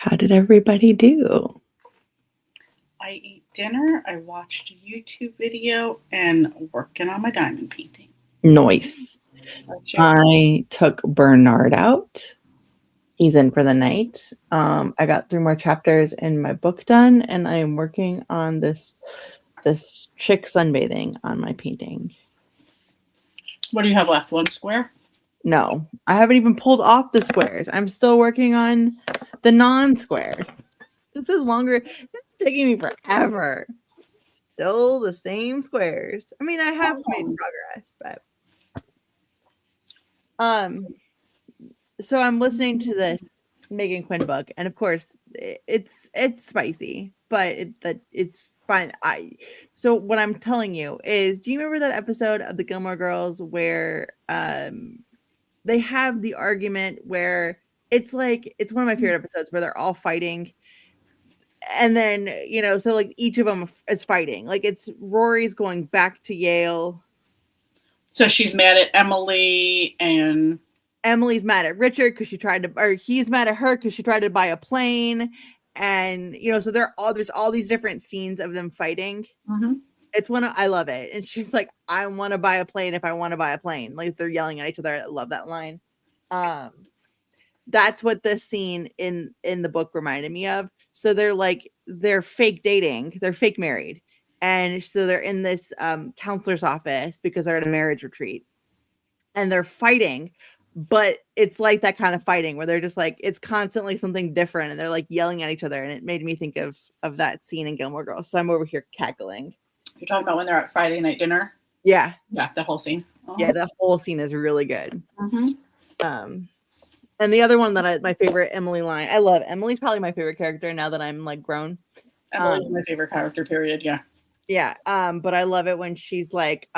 How did everybody do?
I ate dinner, I watched a YouTube video, and working on my diamond painting.
Nice.
That's you.
I took Bernard out. He's in for the night. I got 3 more chapters in my book done, and I am working on this chick sunbathing on my painting.
What do you have left? 1 square?
No, I haven't even pulled off the squares. I'm still working on the non-squares. This is longer. It's taking me forever. Still the same squares. I mean, I have made progress, but so I'm listening to this Megan Quinn book, and of course, it's spicy, but it's fine. So what I'm telling you is, do you remember that episode of the Gilmore Girls where they have the argument where it's like, it's one of my favorite episodes where they're all fighting, and then so like each of them is fighting. Like it's Rory's going back to Yale.
So she's mad at Emily, and
Emily's mad at Richard because he's mad at her because she tried to buy a plane, and so there's all these different scenes of them fighting.
Mm-hmm.
It's I love it, and she's like, "I want to buy a plane if I want to buy a plane." Like they're yelling at each other. I love that line. That's what this scene in the book reminded me of. So they're fake dating, they're fake married, and so they're in this counselor's office because they're at a marriage retreat, and they're fighting. But it's like that kind of fighting where they're just like, it's constantly something different, and they're like yelling at each other, and it made me think of that scene in Gilmore Girls. So I'm over here cackling.
You're talking about when they're at Friday night dinner?
Yeah,
that whole scene.
Yeah, that whole scene is really good.
Mm-hmm.
And the other one that my favorite Emily line, I love Emily's probably my favorite character now that I'm like grown.
Emily's my favorite character, period.
Yeah. But I love it when she's like,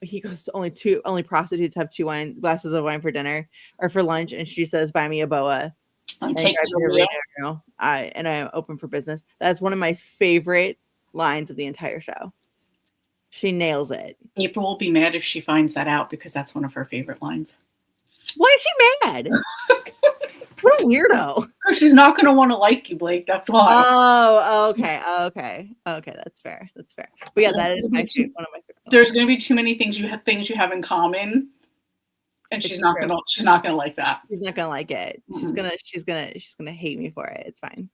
he goes to only prostitutes have 2 glasses of wine for dinner or for lunch, and she says, "Buy me a boa." And I am open for business. That's one of my favorite lines of the entire show. She nails it.
April will be mad if she finds that out because that's one of her favorite lines.
Why is she mad? What a weirdo.
Because she's not going to want to like you, Blake. That's why.
Oh, okay. That's fair. But yeah, that is one of my favorite.
There's going to be too many things you have in common, and she's not going to like that.
She's not going to like it. Mm-hmm. She's gonna hate me for it. It's fine.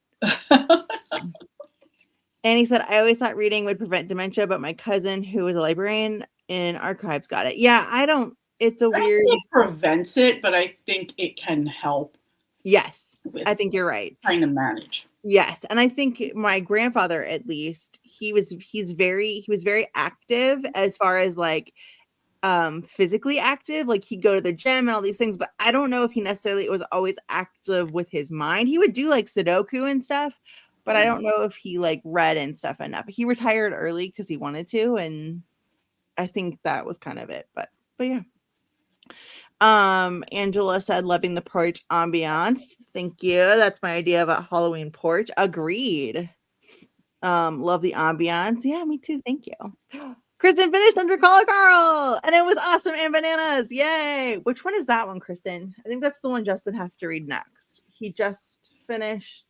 Annie said, "I always thought reading would prevent dementia, but my cousin, who is a librarian in archives, got it." Yeah, I don't. It's weird.
I think it prevents it, but I think it can help.
Yes, I think you're right.
Trying to manage.
Yes, and I think my grandfather, at least, he was very active as far as like physically active. Like he'd go to the gym and all these things, but I don't know if he necessarily was always active with his mind. He would do like Sudoku and stuff, but I don't know if he like read and stuff enough. He retired early because he wanted to, and I think that was kind of it. But yeah. Angela said, "Loving the porch ambiance." Thank you. That's my idea of a Halloween porch. Agreed. Love the ambiance. Yeah, me too. Thank you. Kristen finished Under Collar Carl, and it was awesome and bananas. Yay! Which one is that one, Kristen? I think that's the one Justin has to read next. He just finished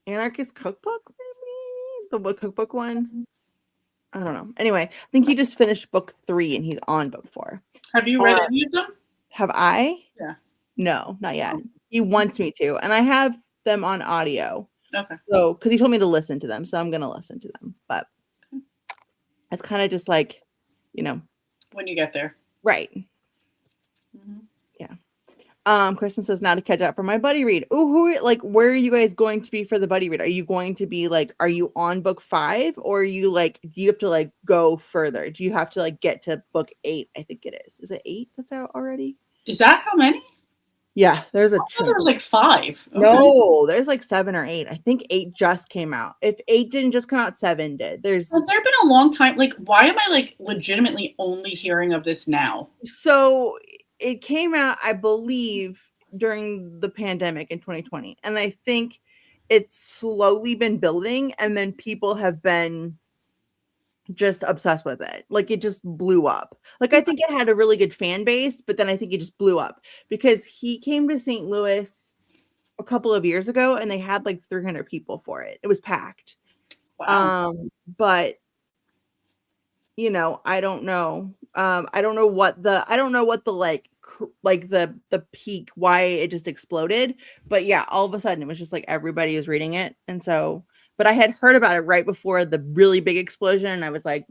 Anarchist Cookbook, maybe the cookbook one. I don't know. Anyway, I think he just finished book 3 and he's on book 4.
Have you read any of them?
Have I?
Yeah.
No, not yet. He wants me to, and I have them on audio.
Okay.
So, because he told me to listen to them, so I'm gonna listen to them. But it's kind of just like,
when you get there,
right? Mm-hmm. Yeah. Kristen says, "Now to catch up for my buddy read." Ooh, where are you guys going to be for the buddy read? Are you going to be are you on book 5, or are you do you have to go further? Do you have to get to book 8? I think it is. Is it 8 that's out already?
Is that how many?
Yeah, there's a.
There was 5. Okay.
No, there's 7 or 8. I think 8 just came out. If 8 didn't just come out, 7 did. Has
there been a long time? Why am I legitimately only hearing of this now?
So it came out, I believe, during the pandemic in 2020. And I think it's slowly been building, and then people have been just obsessed with it. It just blew up. I think it had a really good fan base, but then I think it just blew up because he came to St. Louis a couple of years ago, and they had like 300 people for it. It was packed.
Wow.
But you know, I don't know. I don't know what the like the peak, why it just exploded. But yeah, all of a sudden it was just like everybody is reading it. And so, but I had heard about it right before the really big explosion, and I was like,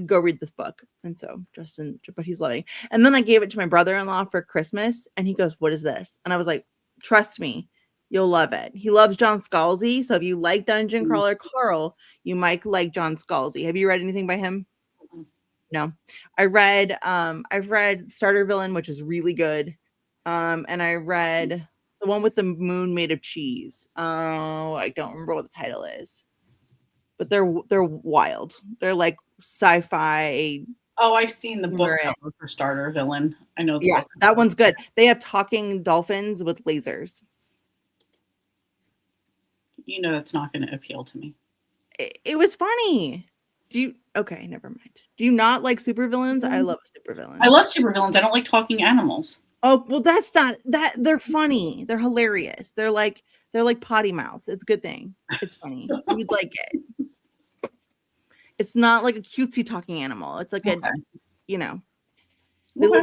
go read this book. And so Justin, but he's loving. And then I gave it to my brother-in-law for Christmas, and he goes, "What is this?" And I was like, "Trust me, you'll love it." He loves John Scalzi, so if you like Dungeon Crawler Carl, you might like John Scalzi. Have you read anything by him? No. I've read Starter Villain, which is really good. And I read the one with the moon made of cheese. Oh, I don't remember what the title is. But they're wild. They're like sci-fi.
Oh, I've seen the book cover for Starter Villain. I know the book.
That one's good. They have talking dolphins with lasers.
You know that's not going to appeal to me.
It was funny. Okay, never mind. Do you not like supervillains? I love supervillains.
I love supervillains. I don't like talking animals.
Oh, well, that's not that. They're funny. They're hilarious. They're like potty mouths. It's a good thing. It's funny. You'd like it. It's not like a cutesy talking animal. It's like they live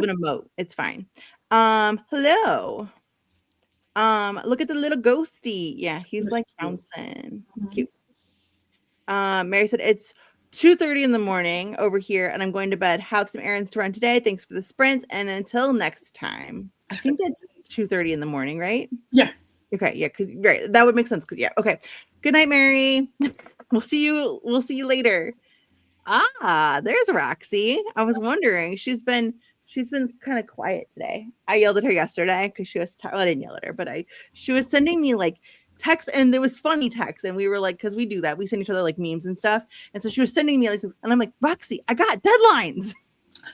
in a moat. It's fine. Hello. Look at the little ghosty. Yeah, he's like bouncing. It's cute. Mary said it's 2:30 in the morning over here, and I'm going to bed. Have some errands to run today. Thanks for the sprint, and until next time. I think that's 2:30 in the morning, right?
Yeah.
Okay. Yeah. Right. That would make sense. Yeah. Okay. Good night, Mary. We'll see you later. There's Roxy. I was wondering. She's been kind of quiet today. I yelled at her yesterday because she was. I didn't yell at her, but she was sending me like text, and there was funny text, and we were like, because we do that, we send each other like memes and stuff, and so she was sending me like, and I'm like, Roxy, I got deadlines.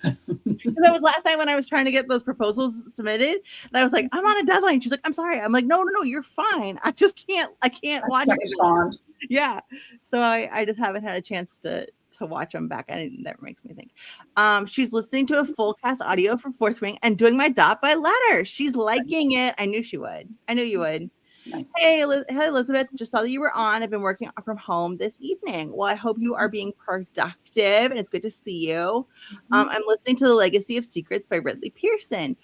Because that was last night when I was trying to get those proposals submitted, and I was like, I'm on a deadline. She's like, I'm sorry. I'm like, no, you're fine. I can't watch it. Yeah. So I just haven't had a chance to watch them back, and it never makes me think. She's listening to a full cast audio for Fourth Wing and doing my dot by letter. She's liking it. I knew she would. I knew you would. Nice. Hey, Elizabeth, just saw that you were on. I've been working from home this evening. Well, I hope you are being productive, and it's good to see you. I'm listening to The Legacy of Secrets by Ridley Pearson.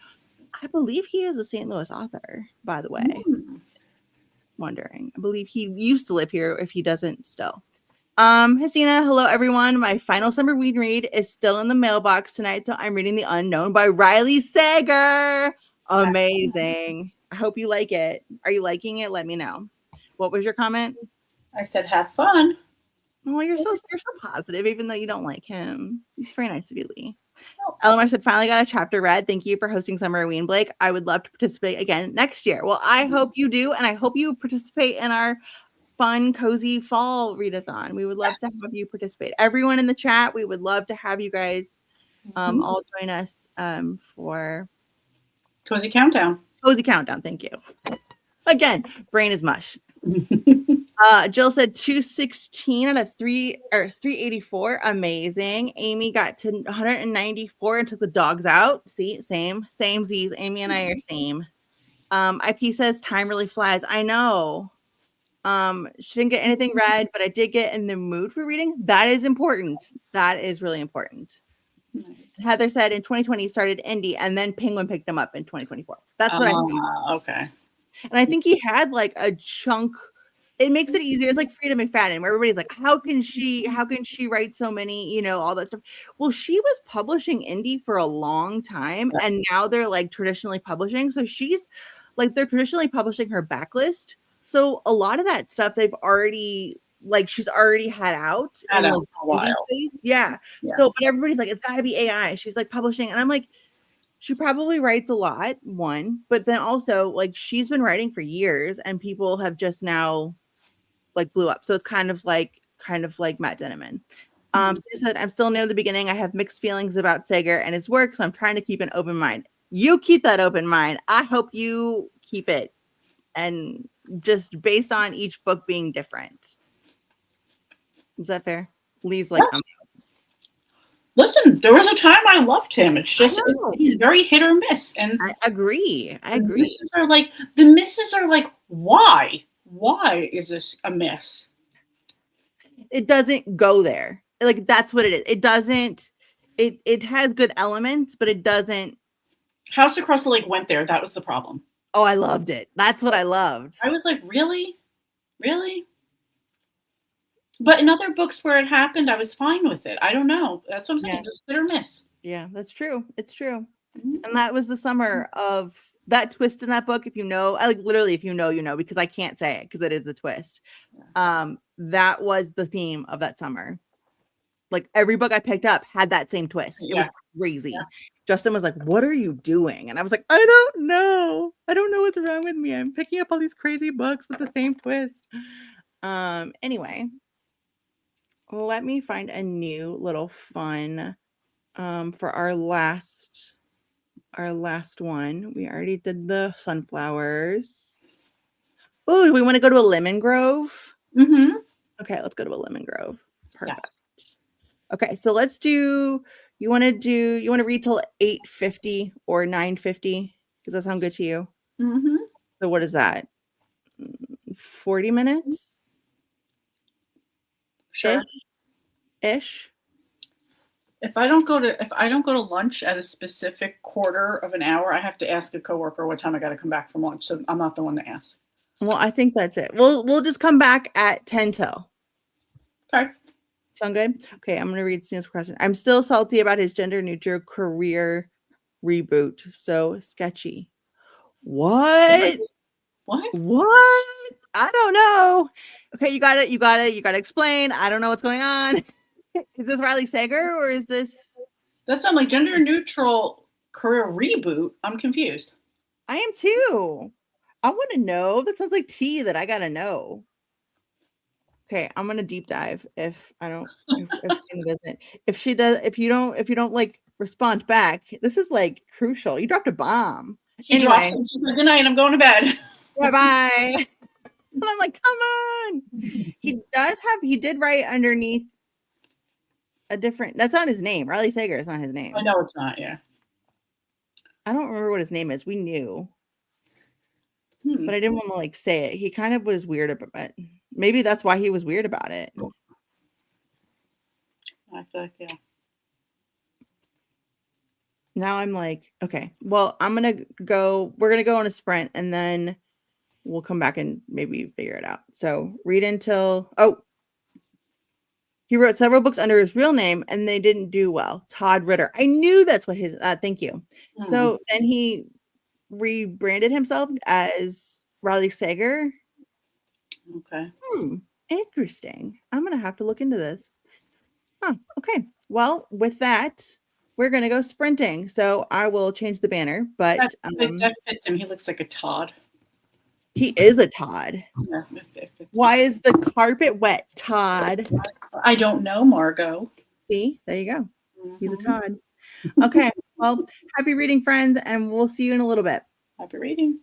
I believe he is a St. Louis author, by the way. Wondering. I believe he used to live here, if he doesn't still. Christina, hello everyone. My final Summerween read is still in the mailbox tonight, so I'm reading The Unknown by Riley Sager. Amazing. I hope you like it. Are you liking it? Let me know. What was your comment?
I said, have fun.
Oh, you're so positive, even though you don't like him. It's very nice of you, Lee. Eleanor said, finally got a chapter read. Thank you for hosting Summerween, Blake. I would love to participate again next year. Well, I hope you do, and I hope you participate in our fun, cozy fall readathon. We would love to have you participate. Everyone in the chat, we would love to have you guys all join us for
Cozy Countdown.
Cozy Countdown. Thank you. Again, brain is mush. Jill said 216 out of 384. Amazing. Amy got to 194 and took the dogs out. See, same Z's. Amy and I are same. IP says time really flies. I know. She didn't get anything read, but I did get in the mood for reading. That is important. That is really important. Nice. Heather said in 2020 started indie, and then Penguin picked him up in 2024. That's what I think.
Okay.
And I think he had like a chunk. It makes it easier. It's like Frida McFadden, where everybody's like, how can she write so many, all that stuff? Well, she was publishing indie for a long time, and now they're like traditionally publishing. So she's like, they're traditionally publishing her backlist. So a lot of that stuff she's already had out in like, a while. Yeah. So, but everybody's like, it's gotta be AI. She's like publishing, and I'm like, she probably writes a lot, one, but then also like she's been writing for years, and people have just now like blew up. So it's kind of like Matt Denneman. She said, I'm still near the beginning. I have mixed feelings about Sager and his work, so I'm trying to keep an open mind. You keep that open mind. I hope you keep it, and just based on each book being different. Is that fair? Lee's like,
listen, there was a time I loved him. It's just he's very hit or miss, and
I agree.
The misses are like Why? Why is this a mess?
It doesn't go there. Like that's what it is. It doesn't. It has good elements, but it doesn't.
House Across the Lake went there. That was the problem.
Oh, I loved it. That's what I loved.
I was like, really? Really? But in other books where it happened, I was fine with it. I don't know. That's what I'm saying.
Yeah.
Just hit or miss.
Yeah, that's true. It's true.
Mhm.
And that was the summer of that twist in that book. If you know, I like literally, if you know, because I can't say it because it is a twist. That was the theme of that summer. Like every book I picked up had that same twist. It was crazy.
Yeah.
Justin was like, "What are you doing?" And I was like, "I don't know. I don't know what's wrong with me. I'm picking up all these crazy books with the same twist." Anyway, let me find a new little fun for our last one. We already did the sunflowers. Oh, do we want to go to a lemon grove?
Mm-hmm.
Okay, let's go to a lemon grove. Perfect.
Yeah.
Okay, so let's do. You want to read till 8:50 or 9:50? Does that sound good to you?
Mm-hmm.
So what is that? 40 minutes?
Sure.
Ish.
If I don't go to lunch at a specific quarter of an hour, I have to ask a coworker what time I got to come back from lunch. So I'm not the one to ask.
Well, I think that's it. We'll just come back at 10 till.
Okay.
Sound good? Okay, I'm gonna read Snea's question. I'm still salty about his gender neutral career reboot. So sketchy. What?
What?
What? I don't know. Okay, you gotta explain. I don't know what's going on. Is this Riley Sager or is this
That sounds like gender neutral career reboot. I'm confused.
I am too. I want to know. That sounds like tea that I gotta know. Okay, I'm gonna deep dive if I don't if Sue doesn't. If she does if you don't like respond back, this is like crucial. You dropped a bomb.
She drops
Anyway,
it. She's like, "Good night. I'm going to bed."
bye bye. And I'm like, come on. He did write underneath a different that's not his name. Riley Sager is not his name.
I know it's not. Yeah.
I don't remember what his name is. We knew.
Hmm.
But I didn't want to like say it. He kind of was weird about it. Maybe that's why he was weird about it.
I feel like, yeah.
Now I'm like, okay, well, we're gonna go on a sprint and then we'll come back and maybe figure it out. So read until he wrote several books under his real name and they didn't do well. Todd Ritter. I knew that's what his thank you. So then he rebranded himself as Riley Sager.
Okay.
Interesting. I'm gonna have to look into this. Huh. Okay. Well, with that, we're gonna go sprinting. So I will change the banner, but
That fits him. He looks like a Todd.
he is a Todd.
Yeah,
Why is the carpet wet, Todd?
I don't know, Margot.
See, there you go. He's a Todd. Okay. Well, happy reading, friends, and we'll see you in a little bit.
Happy reading.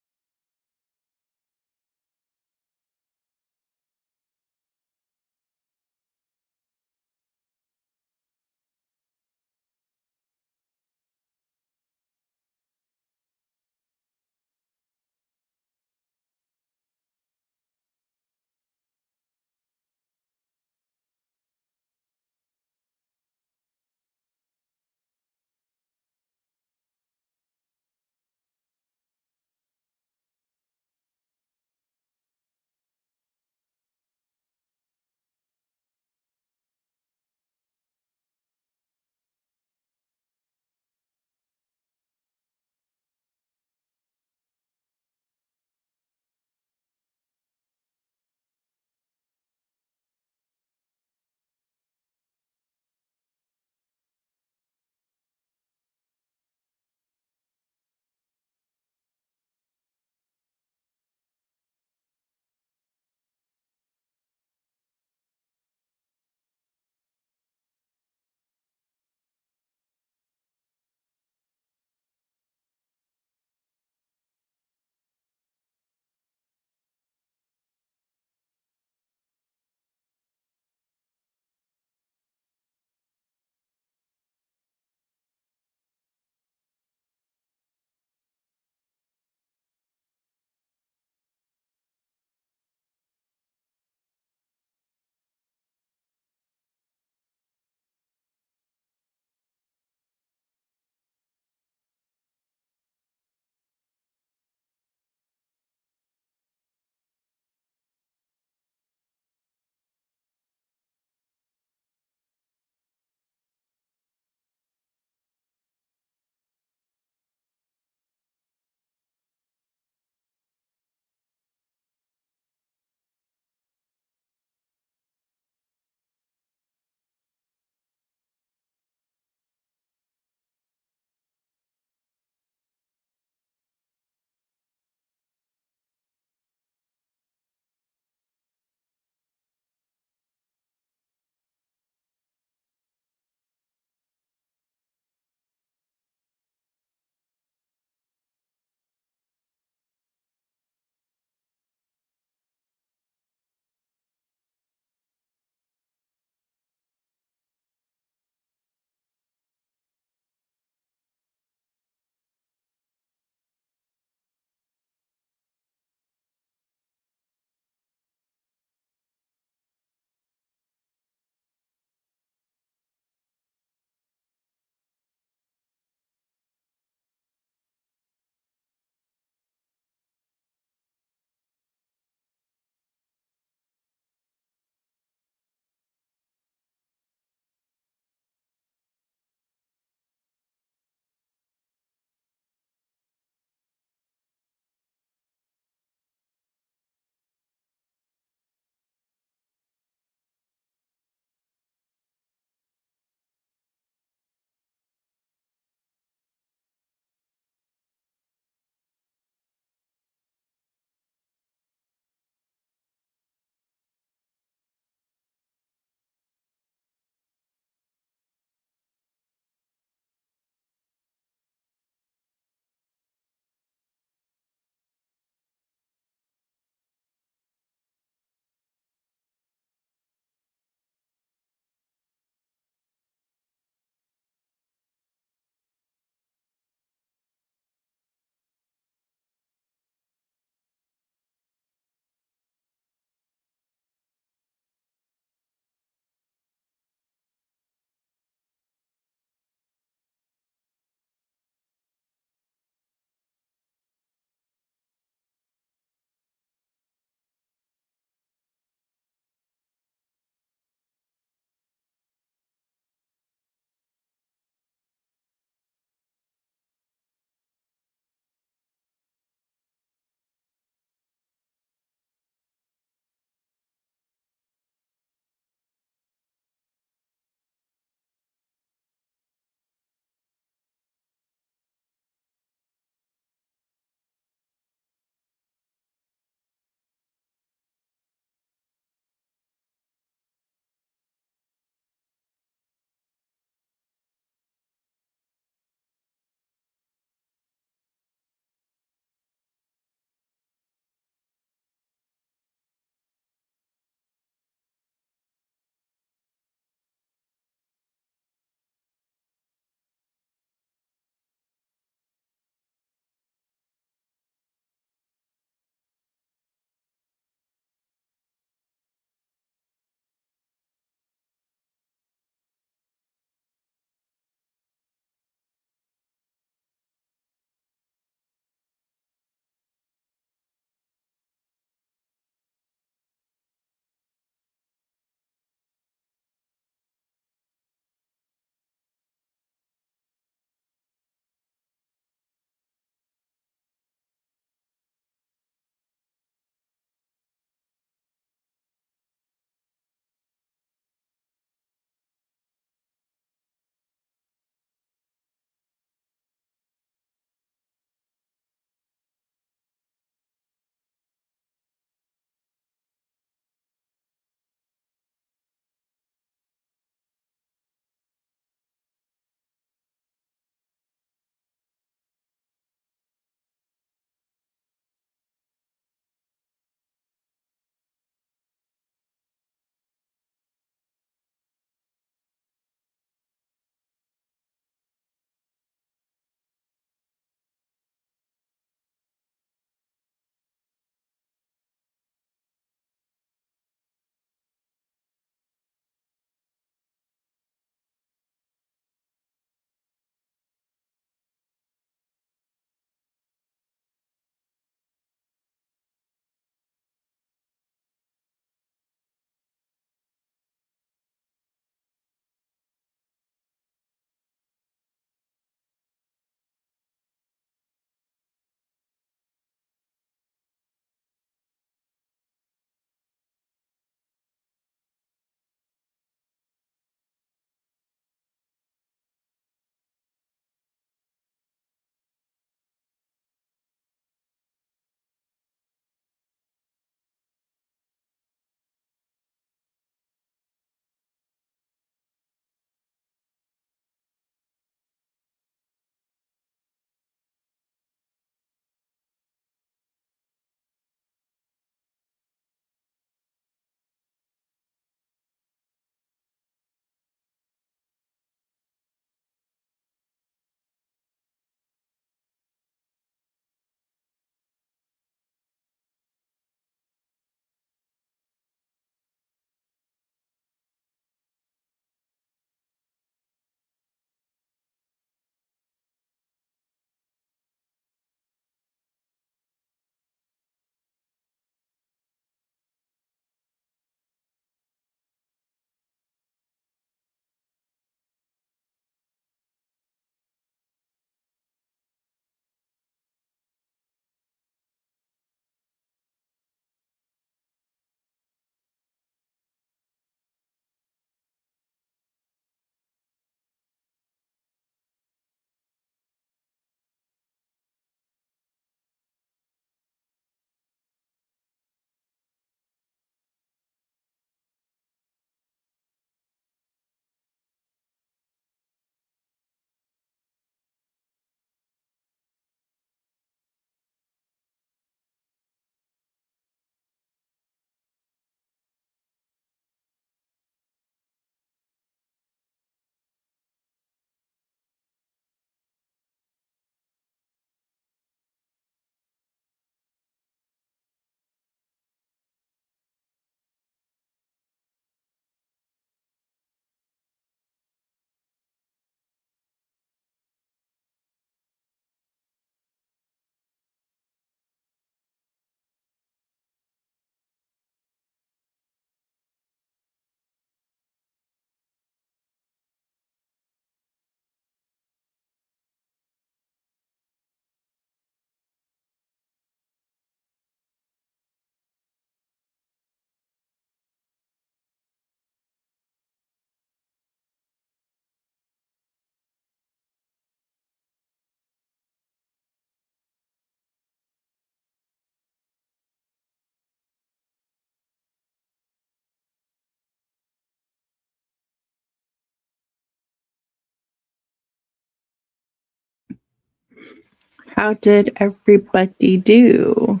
How did everybody do?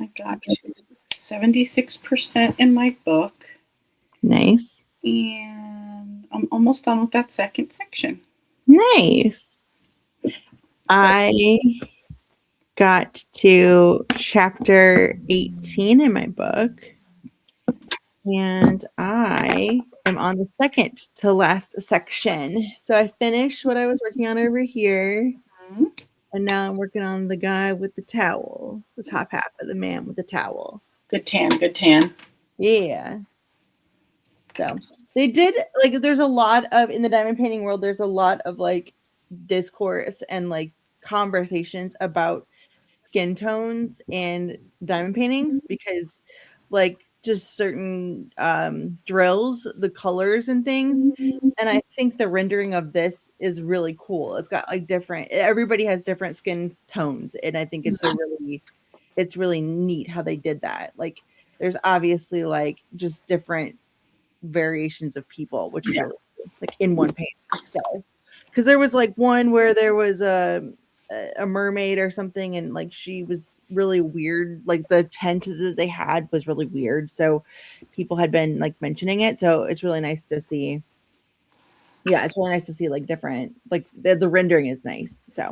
I got to 76% in my book,
Nice.
and I'm almost done with that second section.
Nice. I got to chapter 18 in my book, and I am on the second to last section. So I finished what I was working on over here,
Mhm.
and now I'm working on the guy with the towel, the top half of the man with the towel.
Good tan, good tan.
Yeah. So they did like there's a lot of in the diamond painting world, there's a lot of like discourse and like conversations about skin tones and diamond paintings because like just certain drills, the colors and things. And I think the rendering of this is really cool. It's got like different everybody has different skin tones, and I think it's really neat how they did that. Like there's obviously like just different variations of people, which is
Yeah.
really cool, like in one painting. So, because there was like one where there was a mermaid or something, and like she was really weird. Like the tent that they had was really weird. So people had been like mentioning it. So it's really nice to see. Yeah, it's really nice to see like different like the rendering is nice. So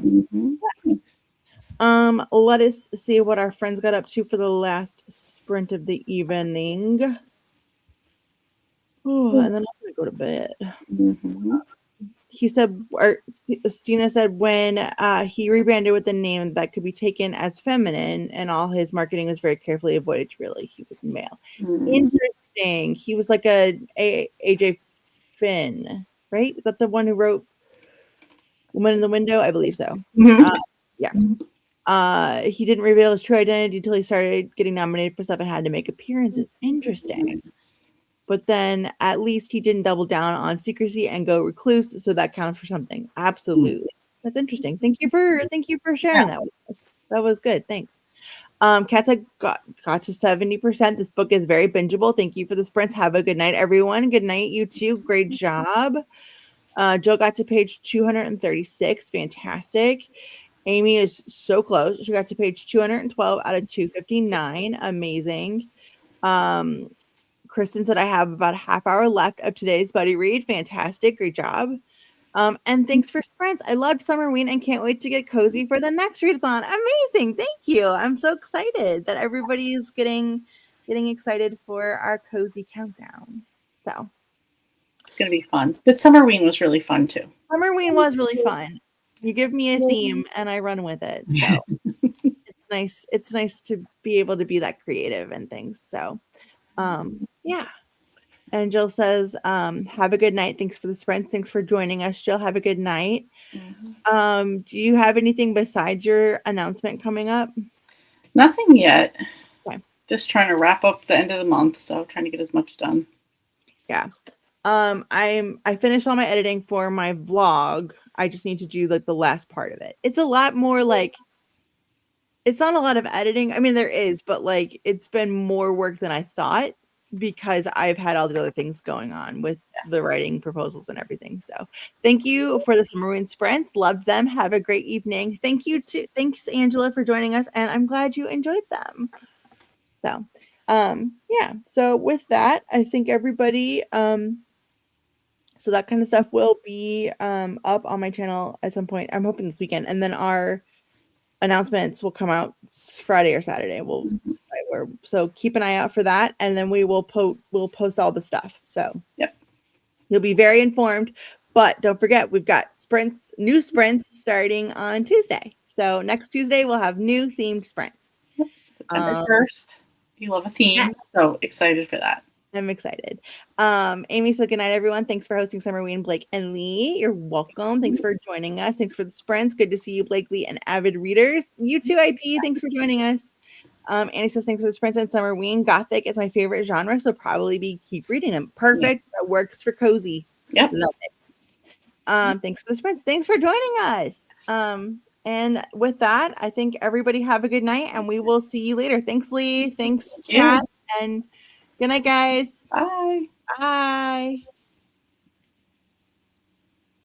Mm-hmm.
let us see what our friends got up to for the last sprint of the evening. Oh, and then I'm gonna go to bed.
Mm-hmm.
He said, or Stina said, when he rebranded with a name that could be taken as feminine, and all his marketing was very carefully avoided. Really, he was male.
Mm-hmm.
Interesting. He was like a AJ Finn, right? Is that the one who wrote Woman in the Window? I believe so.
Mm-hmm.
Yeah. He didn't reveal his true identity until he started getting nominated for stuff and had to make appearances. Interesting. But then at least he didn't double down on secrecy and go recluse, so that counts for something. Absolutely. That's interesting. Thank you for
Yeah.
sharing that with us. That was good. Thanks. Kat said got to 70%. This book is very bingeable. Thank you for the sprints. Have a good night, everyone. Good night, you too. Great job. Jill got to page 236. Fantastic. Amy is so close. She got to page 212 out of 259. Amazing. Kristen said I have about a half hour left of today's buddy read. Fantastic. Great job. And thanks for sprints. I loved Summerween and can't wait to get cozy for the next readathon. Amazing. Thank you. I'm so excited that everybody is getting excited for our cozy countdown. So
It's going to be fun. But Summerween was really fun too.
Summerween was really fun. You give me a theme and I run with it. So it's nice. It's nice to be able to be that creative and things. So yeah. And Jill says, have a good night. Thanks for the sprint. Thanks for joining us, Jill. Have a good night. Do you have anything besides your announcement coming up?
Nothing yet.
Okay.
Just trying to wrap up the end of the month, so trying to get as much done.
Yeah. I finished all my editing for my vlog. I just need to do like the last part of it. It's a lot more like it's not a lot of editing. I mean, there is, but like it's been more work than I thought because I've had all the other things going on with the writing proposals and everything. So thank you for the Summerween sprints. Loved them. Have a great evening. Thanks, Angela, for joining us, and I'm glad you enjoyed them. So yeah. So with that, I think everybody so that kind of stuff will be up on my channel at some point. I'm hoping this weekend, and then our announcements will come out Friday or Saturday. So keep an eye out for that, and then we'll post all the stuff. So
Yep.
You'll be very informed. But don't forget, we've got new sprints starting on Tuesday. So next Tuesday we'll have new themed sprints.
September 1st. You love a theme,
yes.
so excited for that.
I'm excited. Amy said, good night, everyone. Thanks for hosting Summerween, Blake and Lee. You're welcome. Thanks for joining us. Thanks for the sprints. Good to see you, Blake, Lee, and avid readers. You too, IP. Thanks for joining us. Annie says, thanks for the sprints and Summerween. Gothic is my favorite genre, so probably keep reading them. Perfect. Yeah. That works for cozy.
Yep.
Love it. Thanks for the sprints. Thanks for joining us. And with that, I think everybody have a good night, and we will see you later. Thanks, Lee. Thanks, chat. And good night, guys.
Bye.
Bye.